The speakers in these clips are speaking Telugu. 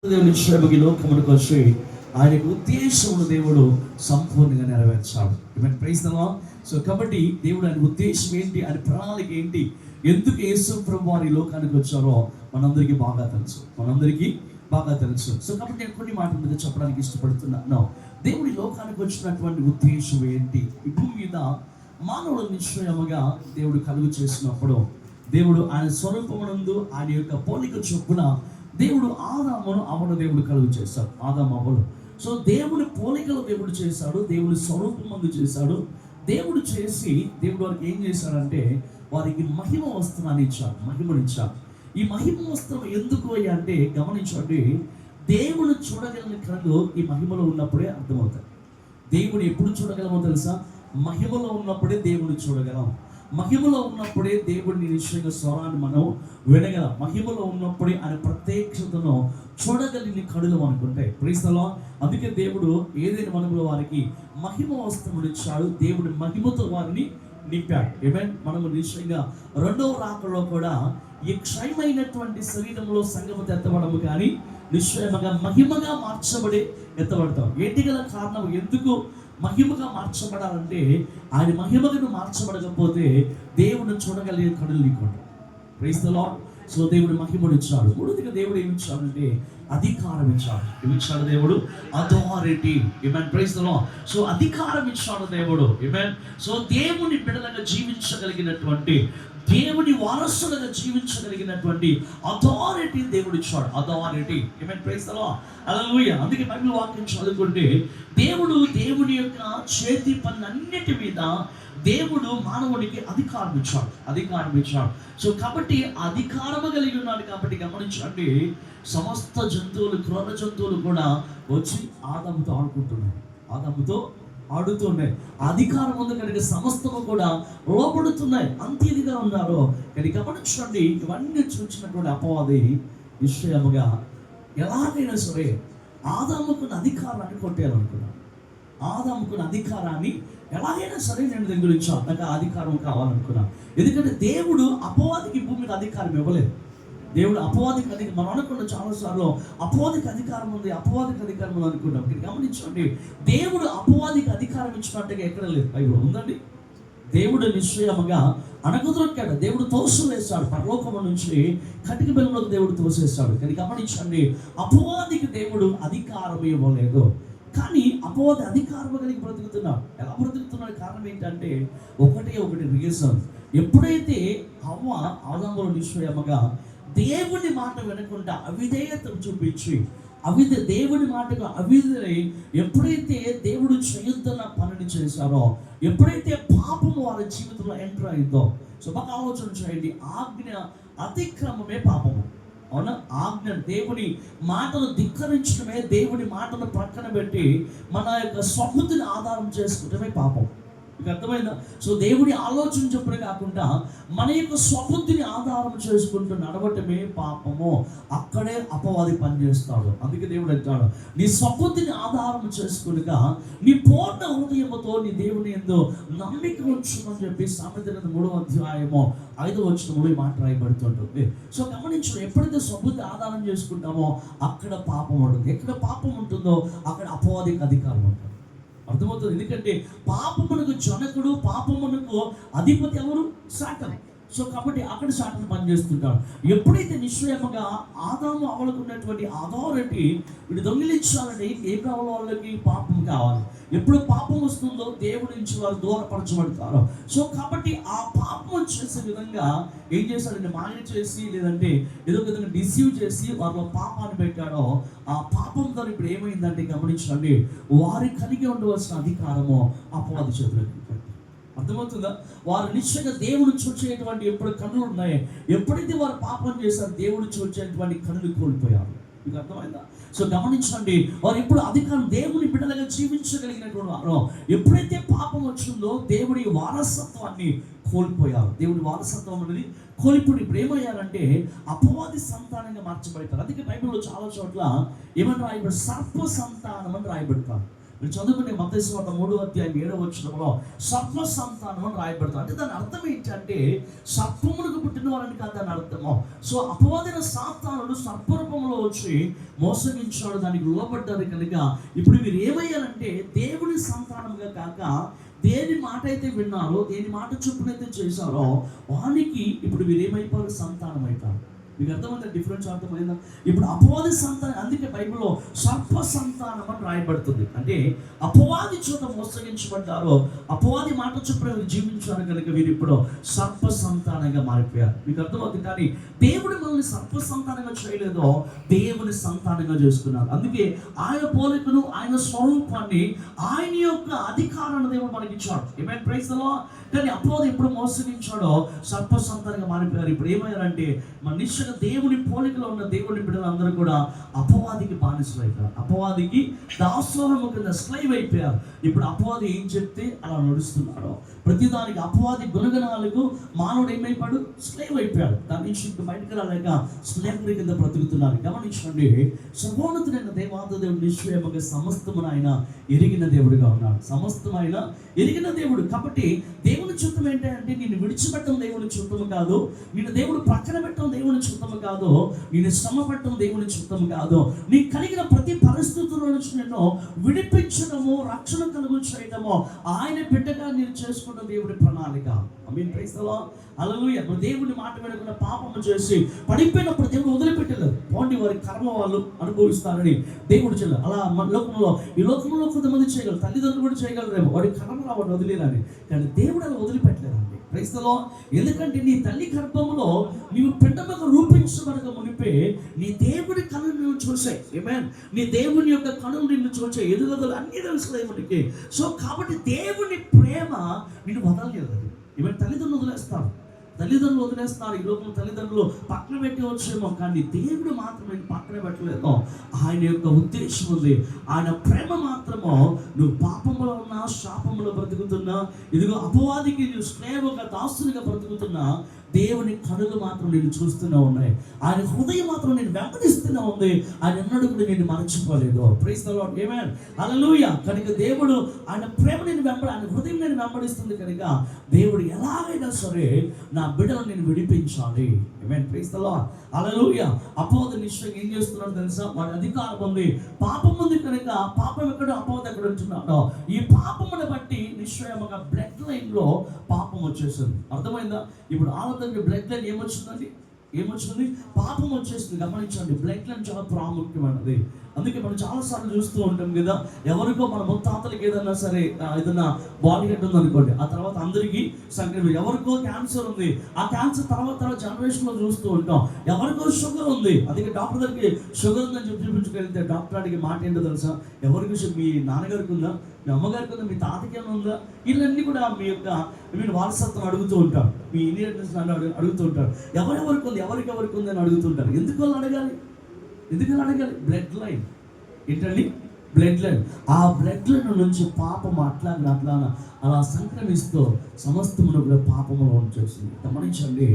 దేవుని శ్రమకి లోకమునకు వచ్చి ఆయనకు ఉద్దేశమును దేవుడు సంపూర్ణంగా నెరవేర్చాడు. Praise the Lord. సో కాబట్టి దేవుడు ఆయన ఉద్దేశం ఏంటి, ఆయన ప్రణాళిక ఏంటి, ఎందుకు యేసు ప్రభు వారి లోకానికి వచ్చారో మనందరికీ బాగా తెలుసు. సో కాబట్టి నేను కొన్ని మాటల మీద చెప్పడానికి ఇష్టపడుతున్నాను. దేవుడి లోకానికి వచ్చినటువంటి ఉద్దేశం ఏంటి? ఈ భూమి మీద మానవుడు నిశ్చయముగా దేవుడు కలుగు చేసినప్పుడు దేవుడు ఆయన స్వరూపమునందు ఆయన యొక్క పోలిక చొప్పున దేవుడు ఆదామును అవ్వను దేవుడు కలుగు చేశాడు. ఆదాము అవ్వలు. సో దేవుడి పోలికలు దేవుడు చేశాడు, దేవుడి స్వరూపమందు చేశాడు. దేవుడు చేసి దేవుడు వారికి ఏం చేశాడంటే వారికి మహిమ వస్త్రాన్ని ఇచ్చాడు, మహిమనిచ్చాడు. ఈ మహిమ వస్త్రం ఎందుకు అంటే గమనించండి, దేవుడు చూడగలిగిన కళ్ళు ఈ మహిమలో ఉన్నప్పుడే అర్థమవుతాయి. దేవుడు ఎప్పుడు చూడగలమో తెలుసా? మహిమలో ఉన్నప్పుడే దేవుడు చూడగలం. మహిమలో ఉన్నప్పుడే దేవుడిని నిశ్చయంగా స్వరాన్ని మనం వినగలం. మహిమలో ఉన్నప్పుడే ఆయన ప్రత్యక్షతను చూడగలిగిన కడులు అనుకుంటాయి. Praise the Lord. అందుకే దేవుడు ఏదైనా మనములో వారికి మహిమ వస్త్రములు ఇచ్చాడు, దేవుడి మహిమతో వారిని నింపాడు. ఏమేన్ మనము నిశ్చయంగా రెండవ రాకలో కూడా ఈ క్షయమైనటువంటి శరీరంలో సంగమత ఎత్తబడము కానీ నిశ్చయముగా మహిమగా మార్చబడి ఎత్తబడతాం. ఏంటి గల కారణం? ఎందుకు మహిమగా మార్చబడాలంటే ఆయన మహిమగా మార్చబడకపోతే దేవుని చూడగలిగే కనులు నీకుంటాం. Praise the Lord. సో దేవుడు మహిమను ఇచ్చాడు. మూడోదిగా దేవుడు ఏమి ఇచ్చాడంటే అధికారం ఇచ్చాడు. ఏమి ఇచ్చాడు దేవుడు? అథారిటీ. ఆమేన్. Praise the Lord. సో అధికారం ఇచ్చాడు దేవుడు. ఆమేన్. సో దేవుని బిడ్డలుగా జీవించగలిగినటువంటి, దేవుని వారసులుగా జీవించగలిగినటువంటి అథారిటీ దేవుడు ఇచ్చాడు. అథారిటీ. ఆమేన్. Praise the lord. హల్లెలూయా. అందుకే బైబిల్ వాక్యం చదువుకుంటే దేవుడు దేవుని యొక్క చేతి పనులన్నిటి మీద దేవుడు మానవునికి అధికారం ఇచ్చాడు. సో కాబట్టి అధికారము కలిగి ఉన్నాడు. కాబట్టి గమనించండి, సమస్త జంతువులు, క్రూర జంతువులు కూడా వచ్చి ఆదాముతో ఆడుతున్నాయి. అధికారం ఉంది కనుక సమస్తము కూడా లోపడుతున్నాయి. అంత ఇదిగా ఉన్నారు. కానీ గమనించండి, ఇవన్నీ చూసినటువంటి అపవాది నిశ్చయముగా ఎలాగైనా సరే ఆదాముకున్న అధికారాన్ని కొట్టేయాలనుకున్నాడు. ఆదాముకున్న అధికారాన్ని ఎలాగైనా సరే నేను దగ్గర ఇచ్చాను, నాకు ఆ అధికారం కావాలనుకున్నాను. ఎందుకంటే దేవుడు అపవాదికి భూమి మీద అధికారం ఇవ్వలేదు. దేవుడు అపవాదికి అధికారం, మనం అనుకున్న చాలాసార్లు అపవాదికి అధికారం ఉంది అనుకున్నాం. ఇక్కడ గమనించండి, దేవుడు అపవాదికి అధికారం ఇచ్చినట్టుగా ఎక్కడ లేదు. బైబిల్ ఉందండి. దేవుడు నిశ్చయముగా అణగదొక్కాడు. దేవుడు తోసివేశాడు. పరలోకము నుంచి కటిక బెల్లంలోకి దేవుడు తోసేశాడు. కానీ గమనించండి, అపవాదికి దేవుడు అధికారం ఇవ్వలేదు. కానీ అపవాది అధికారం కలిగి బ్రతుకుతున్నాడు. ఎలా బ్రతుకుతున్నాడు? కారణం ఏంటంటే ఒకటి రీజన్. ఎప్పుడైతే హవ్వ ఆదాములో నిశ్చయముగా దేవుని మాట వినకుండా అవిధేయతను చూపించి దేవుని మాటకు అవిధేయులై ఎప్పుడైతే దేవుడు చేయొద్దన్న పనిని చేశారో, ఎప్పుడైతే పాపము వారి జీవితంలో ఎంటర్ అయిందో, సో బాగా ఆలోచన చేయండి. ఆజ్ఞ అతిక్రమమే పాపము. అవునా? ఆజ్ఞ, దేవుని మాటను ధిక్కరించడమే, దేవుని మాటను ప్రక్కన పెట్టి మన యొక్క స్వబుద్ధిని ఆధారం చేసుకుంటమే పాపం. మీకు అర్థమైందా? సో దేవుడి ఆలోచన చెప్పడే కాకుండా మన యొక్క స్వబుద్ధిని ఆధారం చేసుకుంటూ నడవటమే పాపము. అక్కడే అపవాది పనిచేస్తాడు. అందుకే దేవుడు అంటాడు, నీ స్వబుద్ధిని ఆధారం చేసుకునిగా నీ పూర్ణ హృదయముతో నీ దేవుని యందు నమ్మిక ఉంచుమని చెప్పి సామెతల 3వ అధ్యాయము 5వ వచనంలో మాట రాయబడుతుంటుంది. సో గమనించు, ఎప్పుడైతే స్వబుద్ధి ఆధారం చేసుకుంటామో అక్కడ పాపం ఉంటుంది. ఎక్కడ పాపం ఉంటుందో అక్కడ అపవాదికి అధికారం ఉంటుంది. అర్థమవుతుంది. ఎందుకంటే పాపమునకు జనకుడు, పాపమునకు అధిపతి ఎవరు? సాతాను. సో కాబట్టి అక్కడ సాతాను పనిచేస్తుంటాడు. ఎప్పుడైతే నిశ్చయముగా ఆదాము అవ్వలకు ఉన్నటువంటి అథారిటీ వీడు దొంగిలించాలని, ఏం కావాలో వాళ్ళకి పాపం కావాలి. ఎప్పుడు పాపం వస్తుందో దేవుడి నుంచి వారు దూరపరచబడతారు. సో కాబట్టి ఆ పాపం చేసే విధంగా ఏం చేశాడంటే మాయ చేసి, లేదంటే ఏదో విధంగా డిసీవ్ చేసి వారిలో పాపాన్ని పెట్టాడో, ఆ పాపంతో ఇప్పుడు ఏమైందంటే గమనించండి, వారి కలిగి ఉండవలసిన అధికారము అపవాది చేతులకు. అర్థమవుతుందా? వారు నిశ్చయంగా దేవుడు చూచేటువంటి ఎప్పుడు కన్నులు ఉన్నాయి. ఎప్పుడైతే వారు పాపం చేశారు, దేవుడు చూచేటువంటి కన్నులు కోల్పోయారు. మీకు అర్థమైందా? సో గమనించండి, వారు ఎప్పుడు అధికారం, దేవుని బిడ్డలుగా జీవించగలిగినటువంటి వారు ఎప్పుడైతే పాపం వచ్చిందో దేవుడి వారసత్వాన్ని కోల్పోయారు. దేవుడి వారసత్వం అనేది కోల్పోయి ఇప్పుడు ఏమయ్యారంటే అపవాది సంతానంగా మార్చబడతారు. అందుకే బైబిల్లో చాలా చోట్ల ఏమని రాయబడి సర్ప సంతానం అని రాయబడతారు. మీరు చదువుకునే మత్తయి సువార్త 3:7 సర్ప సంతానం అని రాయబడుతుంది. అంటే దాని అర్థం ఏంటంటే సర్పములకు పుట్టిన వారని కాదు దాని అర్థము. సో అపవాదైన సాతానుడు సర్పరూపంలో వచ్చి మోసగించాడు, దానికి లోబడ్డారు కనుక ఇప్పుడు మీరు ఏమయ్యారంటే దేవుని సంతానంగా కాక దేని మాట అయితే విన్నారో, దేని మాట చొప్పునైతే చేశారో వానికి ఇప్పుడు మీరు ఏమైపోయారు? సంతానం అయిపోయారు. మీకు అర్థమైందా? డిఫరెన్స్ అర్థమైందా? ఇప్పుడు అపవాది సంతానం, అందుకే బైబిల్లో సర్ప సంతానం అని రాయబడుతుంది. అంటే అపవాది చోట మోసగించబడ్డారో, అపవాది మాట చొప్పున జీవించారు కనుక వీరు ఇప్పుడు సర్ప సంతానంగా మారిపోయారు. మీకు అర్థమవుతుంది. కానీ దేవుడు మనల్ని సర్ప సంతానంగా చేయలేదో దేవుని సంతానంగా చేసుకున్నారు. అందుకే ఆయన పోలికను, ఆయన స్వరూపాన్ని, ఆయన యొక్క అధికారాన్ని దేవుడు మనకి ఇచ్చాడు. ఏమైనా ప్రైజ్ ది లార్డ్. కానీ అపవాది ఎప్పుడు మోసగించాడో సర్ప సంతానంగా మారిపోయారు. ఇప్పుడు ఏమయ్యారంటే మనిషి దేవుని పోలికలో ఉన్న దేవుని బిడ్డలందరూ కూడా అపవాదికి బానిసలు అయిపోయారు, అపవాదికి దాసోహము కింద స్లైవ్ అయిపోయారు. ఇప్పుడు అపవాది ఏం చెప్తే అలా నడుస్తున్నారు. ప్రతిదానికి అపవాది గుణగణాలకు మానవుడు ఏమైపోయాడు? స్లైవ్ అయిపోయాడు. దాని నుంచి ఇంకా బయటకు రాలేక స్లేవరీ కింద బ్రతుకుతున్నారు. గమనించండి, సర్వోన్నతుడైన దేవాది దేవుడు నిశ్చయముగా సమస్తమును ఆయన ఎరిగిన దేవుడిగా ఉన్నాడు. సమస్తం ఆయన ఎరిగిన దేవుడు. కాబట్టి దేవుని చిత్తం ఏంటంటే నిన్ను విడిచిపెట్టడం దేవుని చిత్తము కాదు, నిన్ను దేవుడు పక్కన పెట్టడం దేవుని చిత్తము కాదు, నేను శ్రమ పడటం దేవుని చిత్తము కాదు, నీకు కలిగిన ప్రతి పరిస్థితుల నుంచి నేను విడిపించడము, రక్షణ కలుగు చేయడము ఆయన బిడ్డగా నేను చేసుకున్న దేవుడి ప్రణాళిక. ఆమేన్. Praise the lord. హల్లెలూయా. దేవుని మాట వినకుండా పాపము చేసి పడిపోయినప్పుడు దేవుడు వదిలిపెట్టలేదు. పోండి వారి కర్మ వాళ్ళు అనుభవిస్తారని దేవుడు చేయలేదు. అలా మన లోకంలో, ఈ లోకంలో కొంతమంది చేయగలరు, తల్లిదండ్రులు కూడా చేయగలరేమో, వాడి కర్మ రావడం వదిలేరని. కానీ దేవుడు అలా వదిలిపెట్టలేదండి. Praise the lord. ఎందుకంటే నీ తల్లి గర్భంలో నీవు పిండముగా రూపించబడక మునిపే నీ దేవుడి కనులు నువ్వు చూసాయి. ఆమేన్. నీ దేవుని యొక్క కనులు నిన్ను చూసాయి, ఎదుగుదలు అన్ని తెలుసులే మనకి. సో కాబట్టి దేవుని ప్రేమ నిన్ను వదలలేదు. ఈవెన్ తల్లిదండ్రులు వదిలేస్తారు, తల్లిదండ్రులు వదిలేస్తారు. ఈ లోపల తల్లిదండ్రులు పక్కన పెట్టి వచ్చేమో, కానీ దేవుడు మాత్రం నేను పక్కన పెట్టలేదు. ఆయన యొక్క ఉద్దేశం ఉంది. ఆయన ప్రేమ మాత్రమో నువ్వు పాపంలో ఉన్నా, శాపంలో బ్రతుకుతున్నా, ఇదిగో అపవాదికి నువ్వు స్నేహంగా దాసునిగా బ్రతుకుతున్నా, దేవుని కనులు మాత్రం నేను చూస్తూనే ఉన్నాయి. ఆయన హృదయం మాత్రం నేను వెంబడిస్తూనే ఉంది. ఆయన ఎన్నడూ కూడా నేను మరచిపోలేదు. Praise the lord. ఆమేన్. హల్లెలూయా. కనుక దేవుడు ఆయన ప్రేమ నేను ఆయన హృదయం నేను వెంబడిస్తుంది కనుక దేవుడు ఎలాగైనా సరే నా బిడ్డను నేను విడిపించాలి. ఆమేన్. Praise the lord. హల్లెలూయా. అపవాది నిశ్చయంగా ఏం చేస్తున్నాడు తెలుసా? వాడి అధికారం ఉంది, పాపం ఉంది కనుక పాపం ఎక్కడ, అపవాది ఎక్కడ ఉంటున్నాడో ఈ పాపమును బట్టి నిశ్చయముగా బ్లడ్ లైన్ లో పాపం వచ్చేసింది. అర్థమైందా? ఇప్పుడు ఆలోచన బ్లడ్ లైన్ ఏమొచ్చింది? పాపం వచ్చేసింది. గమనించండి, బ్లడ్ లైన్ చాలా ప్రాముఖ్యమైనది. అందుకే మనం చాలాసార్లు చూస్తూ ఉంటాం కదా, ఎవరికో మన ముత్తాతలకి ఏదన్నా సరే ఏదన్నా బాడీ హెడ్ ఉంది అనుకోండి, ఆ తర్వాత అందరికీ సంక్రమణ. ఎవరికో క్యాన్సర్ ఉంది, ఆ క్యాన్సర్ తర్వాత జనరేషన్లో చూస్తూ ఉంటాం. ఎవరికో షుగర్ ఉంది, అందుకే డాక్టర్ దగ్గరికి షుగర్ ఉందని చూపించుకెళ్తే డాక్టర్ అడిగే మాట ఏంటో తెలుసా? ఎవరికి? మీ నాన్నగారికి ఉందా, మీ అమ్మగారికి ఉందా, మీ తాతకి ఏమైనా ఉందా? వీళ్ళన్నీ కూడా మీ యొక్క మీరు వారసత్వం అడుగుతూ ఉంటారు, మీ ఇన్హెరిటెన్స్ అడుగుతూ ఉంటారు. ఎవరెవరికి ఉంది, ఎవరికి ఉంది అని అడుగుతుంటారు. ఎందుకు వాళ్ళు అడగాలి? బ్లడ్ లైన్ ఏంటండి? Blood line. ఆ బ్లడ్ లైన్ నుంచి పాపం అలా సంక్రమిస్తూ సమస్తమును కూడా పాపములో ఉంచేసింది. గమనించండి,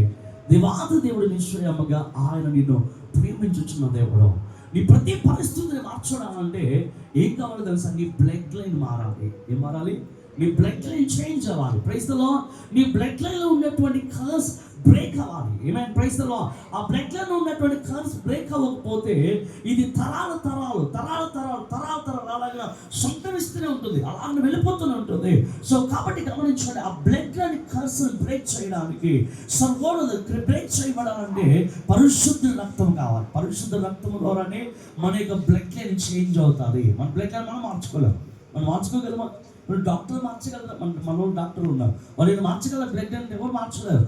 దేవాది దేవుడు నిశ్చయముగా ఆయన నిన్ను ప్రేమించుచున్న దేవుడు. నీ ప్రతి పరిస్థితిని మార్చడాలంటే ఏం కావాలో తెలుసా? నీ బ్లడ్ లైన్ మారాలి. ఏం మారాలి? నీ బ్లడ్ లైన్ చేంజ్ అవ్వాలి. Praise the Lord. నీ బ్లడ్ లైన్ లో ఉన్నటువంటి కర్స్ బ్రేక్ అవ్వాలి. ఆమేన్. Praise the Lord. ఆ బ్లడ్ లైన్ లో ఉన్నటువంటి కర్స్ బ్రేక్ అవ్వకపోతే ఇది తరాలు అలాగా సంక్రమిస్తూనే ఉంటుంది, అలాగే వెళ్ళిపోతూనే ఉంటుంది. సో కాబట్టి గమనించండి, ఆ బ్లడ్ లైన్ కర్స్ బ్రేక్ చేయడానికి, బ్రేక్ చేయబడాలంటే పరిశుద్ధ రక్తం కావాలి. పరిశుద్ధ రక్తం ద్వారానే మన యొక్క బ్లడ్ లైన్ చేంజ్ అవుతుంది. మన బ్లడ్ లైన్ మనం మార్చుకోగలమా? డాక్టర్ మార్చగలరా? మన డాక్టర్ ఉన్నారు, వాళ్ళు మార్చగలరు బ్లడ్ అంటే? ఎవరు మార్చగలరు?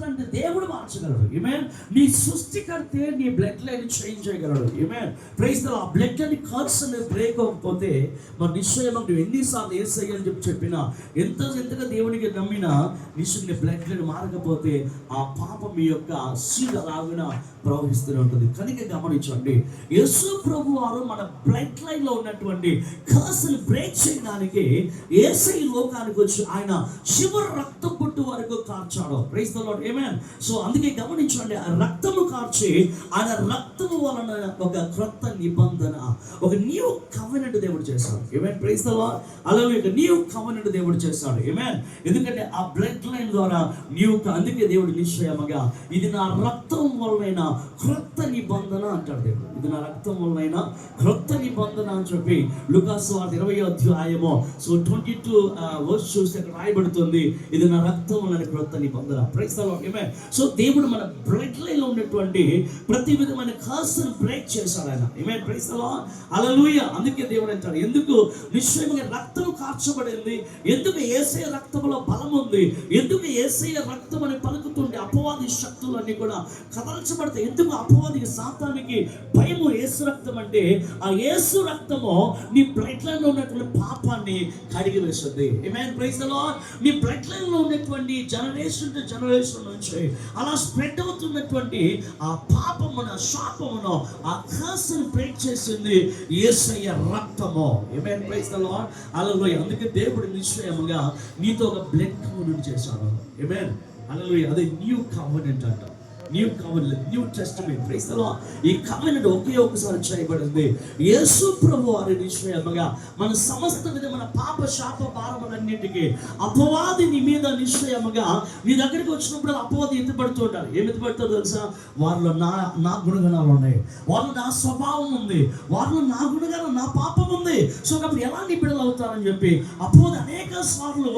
అంటే దేవుడు మార్చగలరు. ఆమేన్. నీ సృష్టికర్తే నీ బ్లడ్ లైన్ చేంజ్ చేయగలడు. ఆమేన్. Praise the Lord. Blood line curse break అవ్వకపోతే మరి నిశ్చయంగా నువ్వు ఎన్నిసార్లు యేసయ్య అని చెప్పినా, ఎంతగా దేవునికి నమ్మినా నిశ్చయంగా బ్లడ్ లైన్ మారకపోతే ఆ పాపం మీ యొక్క సీడ్ అలాగిన ప్రవహిస్తూనే ఉంటుంది. కనుక గమనించండి, యేసు ప్రభు వారు మన బ్లడ్ లైన్ లో ఉన్నటువంటి కర్స్ బ్రేక్ చేయడానికి చేయడానికి యేసయ్య లోకానికి వచ్చి ఆయన చివరి రక్తం పుట్టు వరకు కార్చాడు. ప్రైజ్ ది లార్డ్, ఆమేన్. సో అందుకే గమనించండి, ఆ రక్తము కార్చి ఆయన రక్తము వలన ఒక క్రొత్త నిబంధన, ఒక న్యూ కవెనెంట్ దేవుడు చేశాడు. ఆమేన్, ప్రైజ్ ది లార్డ్. అలాగే ఒక న్యూ కవెనెంట్ దేవుడు చేశాడు. ఆమేన్. ఎందుకంటే ఆ బ్లడ్ లైన్ ద్వారా అందుకే దేవుడు నిశ్చయముగా ఇది నా రక్తం వలన క్రొత్త నిబంధన అంటాడు దేవుడు. ఇది నా రక్తం వలన క్రొత్త నిబంధన అని చెప్పి లూకాసు వార్త 20వ అధ్యాయము 22 వర్స్ చూస్తే అక్కడ రాయబడుతుంది, ఇది నా రక్తం వలన క్రొత్త నిబంధన. ప్రైజ్ ది లార్డ్, ఆమేన్. సో దేవుడు మన బ్లడ్ లైన్ లో ఉన్నటువంటి ప్రతి విధమైన కర్స్‌ను బ్రేక్ చేశాడు ఆయన. ఆమేన్, ప్రైజ్ ది లార్డ్, హల్లెలూయా. అందుకే దేవుడు అంటాడు, ఎందుకు నిశ్చయముగా రక్తం కార్చబడింది, ఎందుకు యేసయ్య రక్తంలో బలం ఉంది, ఎందుకు యేసయ్య రక్తం అని పలుకుతుంటే అపవాది శక్తులన్నీ కూడా కదల్చబడతాయి. ఎందుకు అపవాదికి సాతానికి భయము యేసు రక్తం అంటే ఆ యేసు రక్తము నీ బ్లడ్ లైన్ లో ఉన్నటువంటి పాపాన్ని కడిగి వేస్తుంది. ఆమేన్, ప్రైజ్ ది లార్డ్. నీ బ్లడ్ లైన్ లో ఉన్నటువంటి జనరేషన్ టు జనరేషన్ నుంచి అలా స్ప్రెడ్ అవుతున్నటువంటి ఆ పాపమును, శాపమును, ఆ కర్స్‌ను బ్రేక్ చేసింది యేసయ్య రక్తము. ఆమేన్, ప్రైజ్ ది లార్డ్, హల్లెలూయా. అందుకే దేవుడు నిశ్చయముగా నీతో ఒక బ్లడ్ కవెనెంట్ చేశాడు. ఆమేన్, హల్లెలూయా. అదే న్యూ కవెనెంట్ అంట. New covenant, New Testament. Praise the Lord. ఈ కవెనెంట్ ఒకసారి చేయబడింది. యేసు ప్రభు వారి నిశ్చయముగా మన సమస్త విధమైన పాప శాప భారములన్నిటికీ అపవాది నీ మీద నిశ్చయముగా నీ దగ్గరికి వచ్చినప్పుడు అపవాది ఎత్తుపడుతూ ఉంటారు. ఏమి ఎత్తుపడతారు తెలుసా? వాళ్ళు నా గుణగణాలు ఉన్నాయి, వాళ్ళు నా స్వభావం ఉంది, వాళ్ళు నా గుణగణం, నా పాపం ఉంది. సో కాబట్టి ఎలా నీ బిడ్డలు అవుతారని చెప్పి అపవాది అనేక సార్లు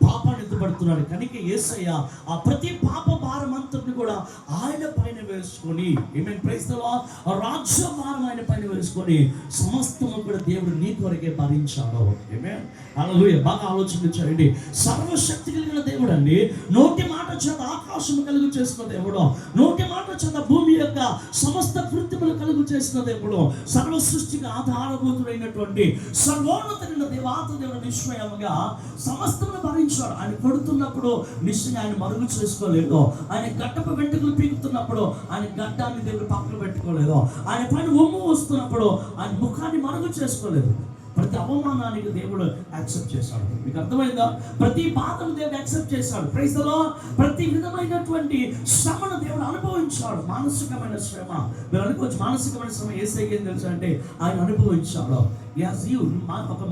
పాపాన్ని ఎత్తుపడుతున్నాడు. కనుక యేసయ్య ఆ ప్రతి పాప భారం అంతటిని కూడా ఆయన పైన వేసుకొని, ఆమేన్, ప్రైజ్ ది లార్డ్, రాజ్య భారం ఆయన పైన వేసుకొని సమస్తము కూడా దేవుడు నీ కొరకే భరించాడు. ఆమేన్, హల్లెలూయా. బాగా ఆలోచించండి. సర్వశక్తి కలిగిన దేవుడు అండి. నోటి మాట చేత ఆకాశము కలుగు చేసిన దేవుడు, నోటి మాట చేత భూమి యొక్క సమస్త కృత్యములు కలుగు చేసిన దేవుడు, సర్వ సృష్టికి ఆధారభూతుడైనటువంటి సర్వోన్నతమైన దేవాత దేవుడు నిశ్చయముగా సమస్తమును భరించాడు. ఆయన కొడుతున్నప్పుడు నిశ్చయంగా ఆయన మరుగు చేసుకోలేదు. ఆయన గడ్డపు వెంట్రుకలు పీకుతున్నప్పుడు ఆయన గడ్డాన్ని దేవుడు పక్కన పెట్టుకోలేదు. ఆయన పైన ఒమ్ము వస్తున్నప్పుడు ఆయన ముఖాన్ని మరుగు చేసుకోలేదు. ప్రతి అవమానానికి దేవుడు యాక్సెప్ట్ చేశాడు. మీకు అర్థమైందా? ప్రతి బాధను దేవుడు యాక్సెప్ట్ చేశాడు. Praise the Lord. ప్రతి విధమైనటువంటి శ్రమను దేవుడు అనుభవించాడు. మానసికమైన శ్రమ మీరు అనుకోవచ్చు, మానసికమైన శ్రమ యేసయ్యకి ఏం తెలుసు అంటే ఆయన అనుభవించాడు. ఒక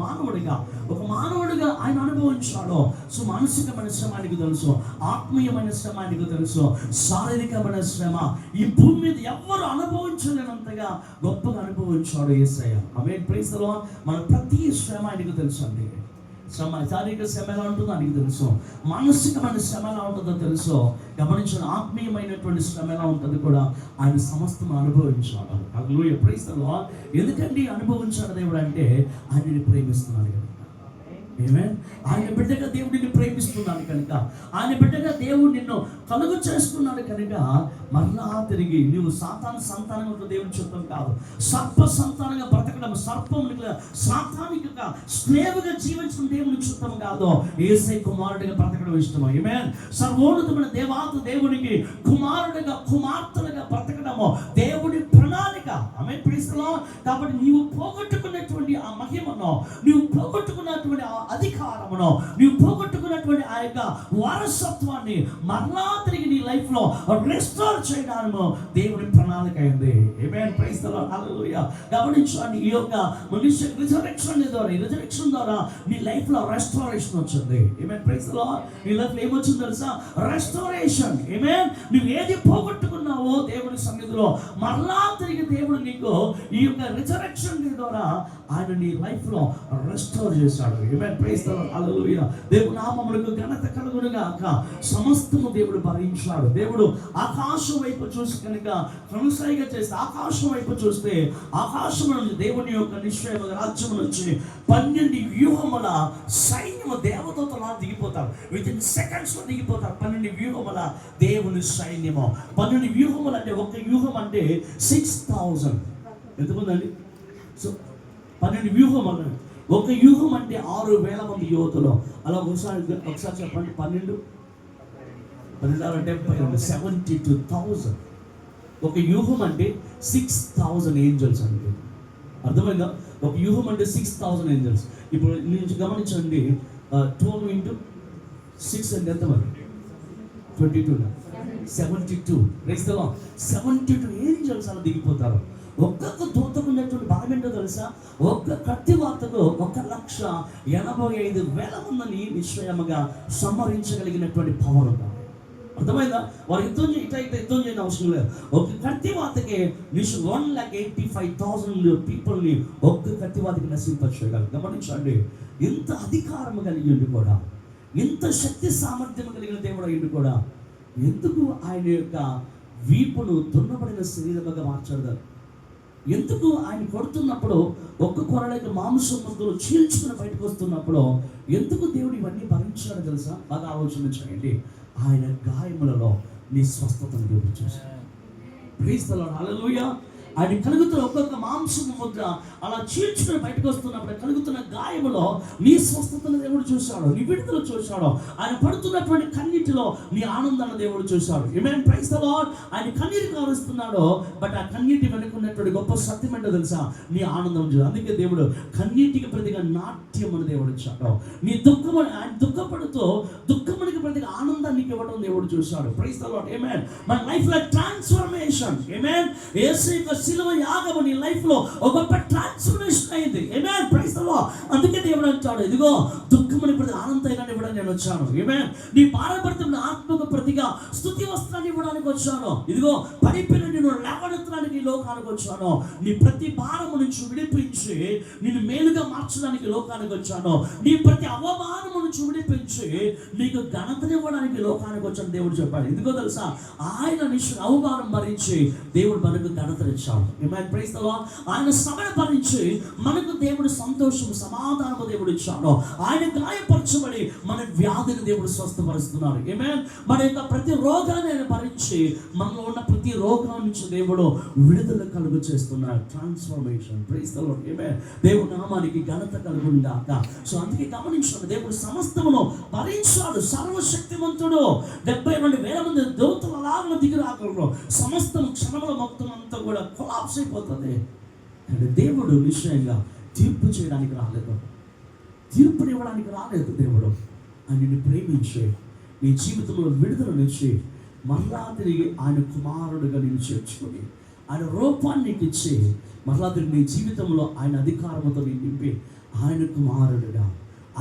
మానవుడిగా ఆయన అనుభవించాడు. సో మానసికమైన శ్రమ ఆయనకు తెలుసు, ఆత్మీయమైన శ్రమ ఆయనకు తెలుసు, శారీరకమైన శ్రమ ఈ భూమి మీద ఎవ్వరు అనుభవించలేనంతగా గొప్పగా అనుభవించాడు యేసయ్య. ఆమేన్, ప్రైజ్ ది లార్డ్. మన ప్రతి శ్రమ ఆయనకు తెలుసు అండి. శ్రమ, శారీరక శ్రమ ఎలా ఉంటుందో ఆయనకు తెలుసు, మానసికమైన శ్రమ ఎలా ఉంటుందో తెలుసు, గమనించిన ఆత్మీయమైనటువంటి శ్రమ ఎలా ఉంటుందో కూడా ఆయన సమస్తం అనుభవించాడు. హల్లెలూయా, ప్రైజ్ ది లార్డ్. ఎందుకండి అనుభవించాడు దేవుడు అంటే ఆయనని ప్రేమిస్తున్నాడు కనుక. ఆమేన్. ఆయన బిడ్డగా దేవుడు నిన్ను ప్రేమిస్తున్నాడు కనుక, ఆయన బిడ్డగా దేవుడు నిన్ను కలుగు చేస్తున్నాడు కనుక మరలా తిరిగి నువ్వు సాతాను సంతానంగా దేవుని చూడటం కాదు, సర్ప సంతానంగా బ్రతకడం, సర్పమునిగా సాతానికగా స్లేవ్గా జీవించడం దేవుని చూడటం కాదు, యేసయ్య కుమారుడిగా బ్రతకడం ఇష్టం. ఆమేన్. సర్వోన్నతమైన దేవునికి కుమారుడిగా కుమార్తెలుగా బ్రతకడము దేవుడి ప్రణాళిక. ఆమేన్, ప్రైజ్ ది లార్డ్. కాబట్టి నీవు పోగొట్టుకున్నటువంటి ఆ మహిమను, నీవు పోగొట్టుకున్నటువంటి ఆ అధికారమును, నీవు పోగొట్టుకున్నటువంటి ఆ యొక్క వారసత్వాన్ని మరలా తిరిగి నీ లైఫ్ లో రెస్టోర్ చేయడానికి దేవుని ప్రణాళిక అయింది. ఆమేన్, ప్రైజ్ ది లార్డ్, హల్లెలూయా. గమనించండి, ఈ యొక్క మనిషి రిజరెక్షన్ ద్వారా నీ లైఫ్ లో రెస్టోరేషన్ వచ్చింది. ఆమేన్, ప్రైజ్ ది లార్డ్. నీ లైఫ్ లో ఏమొచ్చింది తెలుసా? రెస్టోరేషన్. ఆమేన్. నువ్వు ఏది పోగొట్టుకున్నావో దేవుని సన్నిధిలో మరలా తిరిగి దేవుడు నీకు ఈ యొక్క రిజరెక్షన్ ద్వారా ఆయన నీ లైఫ్ లో రెస్టోర్ చేశాడు. ఆమేన్, ప్రైజ్ ది లార్డ్, హల్లెలూయా. దేవుని నామమునకు ఘనత కలుగును గాక. సమస్తము దేవుడు భరించాడు. దేవుడు ఆకాశం వైపు చూసి కనుక కనుసైగా చేస్తే, ఆకాశం వైపు చూస్తే ఆకాశం నుంచి దేవుని యొక్క నిశ్చయముగా రాజ్యం నుంచి 12 వ్యూహముల సైన్యము దేవదూతలా దిగిపోతారు. విత్ ఇన్ సెకండ్స్ లో దిగిపోతారు 12 వ్యూహముల దేవుని సైన్యము. 12 వ్యూహములు అంటే ఒక వ్యూహం అంటే 6000. ఎంతమంది అండి? సో 12 వ్యూహములు. ఒక వ్యూహం అంటే 6000 మంది యోధులు. అలా ఒకసారి చెప్పండి. 12 72,000. ఒక వ్యూహం అంటే 6,000 ఏంజల్స్ అండి. అర్థమైందా? ఒక యూహం అంటే 6,000 ఏంజల్స్. ఇప్పుడు నుంచి గమనించండి, 12 into 6 అంటే ఎంత మరి? 22, 72. 72 ఏంజల్స్ అలా దిగిపోతారు. ఒక్కొక్క దూతకు ఉన్నటువంటి బలం ఏంటో తెలుసా? ఒక్క కత్తి వార్తకు 1,85,000 మందిని నిశ్చయముగా సంహరించగలిగినటువంటి పవర్ ఉంది. అర్థమైందా? వారు యుద్ధం యుద్ధం చేయడం అవసరం లేదు. ఒక కత్తి వాతకే 1,85,000 పీపుల్ని ఒక్క కత్తి వాతకి నశింపచేయగలరు. గమనించండి, ఇంత అధికారము కలిగి ఉండి కూడా, ఇంత శక్తి సామర్థ్యం కలిగిన దేవుడు అయ్యింది కూడా, ఎందుకు ఆయన యొక్క వీపును దున్నబడిన శరీరముగా మార్చాడు? ఎందుకు ఆయన కొడుతున్నప్పుడు ఒక్క కొరలైన మాంసం ముద్దలు చీల్చుకుని బయటకు వస్తున్నప్పుడు ఎందుకు దేవుడు ఇవన్నీ భరించాడో తెలుసా? బాగా ఆలోచన చేయండి. ఆయన గాయములలో నీ స్వస్థతను దేవుడు చూశాడు. ప్రైజ్ ది లార్డ్, హల్లెలూయా. ఆయన కలుగుతున్న ఒక్కొక్క మాంసము ముద్ర అలా చీల్చుకుని బయటకు వస్తున్నప్పుడు కలుగుతున్న గాయములో నీ స్వస్థతను దేవుడు చూశాడు, నీ విడుదల చూశాడు. ఆయన పడుతున్నటువంటి కన్నీటిలో నీ ఆనందాన్ని దేవుడు చూశాడు. ఆమేన్, ప్రైజ్ ది లార్డ్. ఆయన కన్నీరు కారుస్తున్నాడు, బట్ ఆ కన్నీటి వెనుకున్నటువంటి గొప్ప సత్యం ఏంటో తెలుసా? నీ ఆనందం చూడు. అందుకే దేవుడు కన్నీటికి ప్రతిగా నాట్యం అని దేవుడు ఇచ్చాడు. నీ దుఃఖము, ఆయన దుఃఖపడుతూ దుఃఖమునికి ప్రతిగా ఆనందాన్ని ఇవ్వడం దేవుడు చూశాడు. Praise the lord. ఆమేన్. మన లైఫ్ లో ట్రాన్స్ఫర్మేషన్. ఆమేన్. యేసు యొక్క శిలువ యాగము నీ లైఫ్ లో ఒక గొప్ప ట్రాన్స్ఫర్మేషన్ అయింది. ఆమేన్, ప్రైజ్ ది లార్డ్. అందుకే దేవుడు అంటాడు, ఇదిగో దుఃఖముని ప్రతి ఆనందాన్ని ఇవ్వడానికి నేను వచ్చాను. ఆమేన్. నీ భారపడుతున్న ఆత్మకు ప్రతిగా స్తుతి వస్త్రాన్ని ఇవ్వడానికి వచ్చాను. ఇదిగో పడిపోయిన నేను లేవనెత్తడానికి ఈ లోకానికి వచ్చాను. నీ ప్రతి భారము నుంచి విడిపించి నిన్ను మేలుగా మార్చడానికి లోకానికి వచ్చాను. నీ ప్రతి అవమానము నుంచి విడిపించి నీకు ఘనతనివ్వడానికి లోకానికి వచ్చాను దేవుడు చెప్పాడు. ఎందుకో తెలుసా? ఆయన నిశ్చయ అవమానం భరించి దేవుడు మనకు ఘనతనిచ్చాడు. ఆమేన్, ప్రైజ్ ది లార్డ్. ఆయన శ్రమను భరించి మనకు దేవుడు సంతోషం సమాధానము దేవుడు ఇచ్చాడు. ఆయన గాయపరచబడి మన వ్యాధిని దేవుడు స్వస్థపరుస్తున్నాడు. ఆమేన్. మన యొక్క ప్రతి రోగాన్ని ఆయన భరించి మనలో ఉన్న ప్రతి రోగం నుంచి దేవుడు విడుదల కలుగు చేస్తున్నాడు. ట్రాన్స్ఫర్మేషన్. Praise the lord. ఆమేన్. దేవుని నామానికి ఘనత కలుగును గాక. సో అందుకే గమనించండి, దేవుడు సమస్తమును భరించాడు. సర్వశక్తిమంతుడు. 72,000 మంది దూతల లాగా దిగి రాగలరు. సమస్తం క్షణముల మొత్తం అంతా కూడా కొలాప్స్ అయిపోతుంది. కానీ దేవుడు నిశ్చయంగా తీర్పు చేయడానికి రాలేదు, తీర్పునివ్వడానికి రాలేదు. దేవుడు ఆయన్ని ప్రేమించి నీ జీవితంలో విడుదలనిచ్చి మరలా తిరిగి ఆయన కుమారుడుగా నేను చేర్చుకొని ఆయన రూపాన్ని ఇచ్చి మరలా తిరిగి నీ జీవితంలో ఆయన అధికారముతో నీ నింపి ఆయన కుమారుడుగా,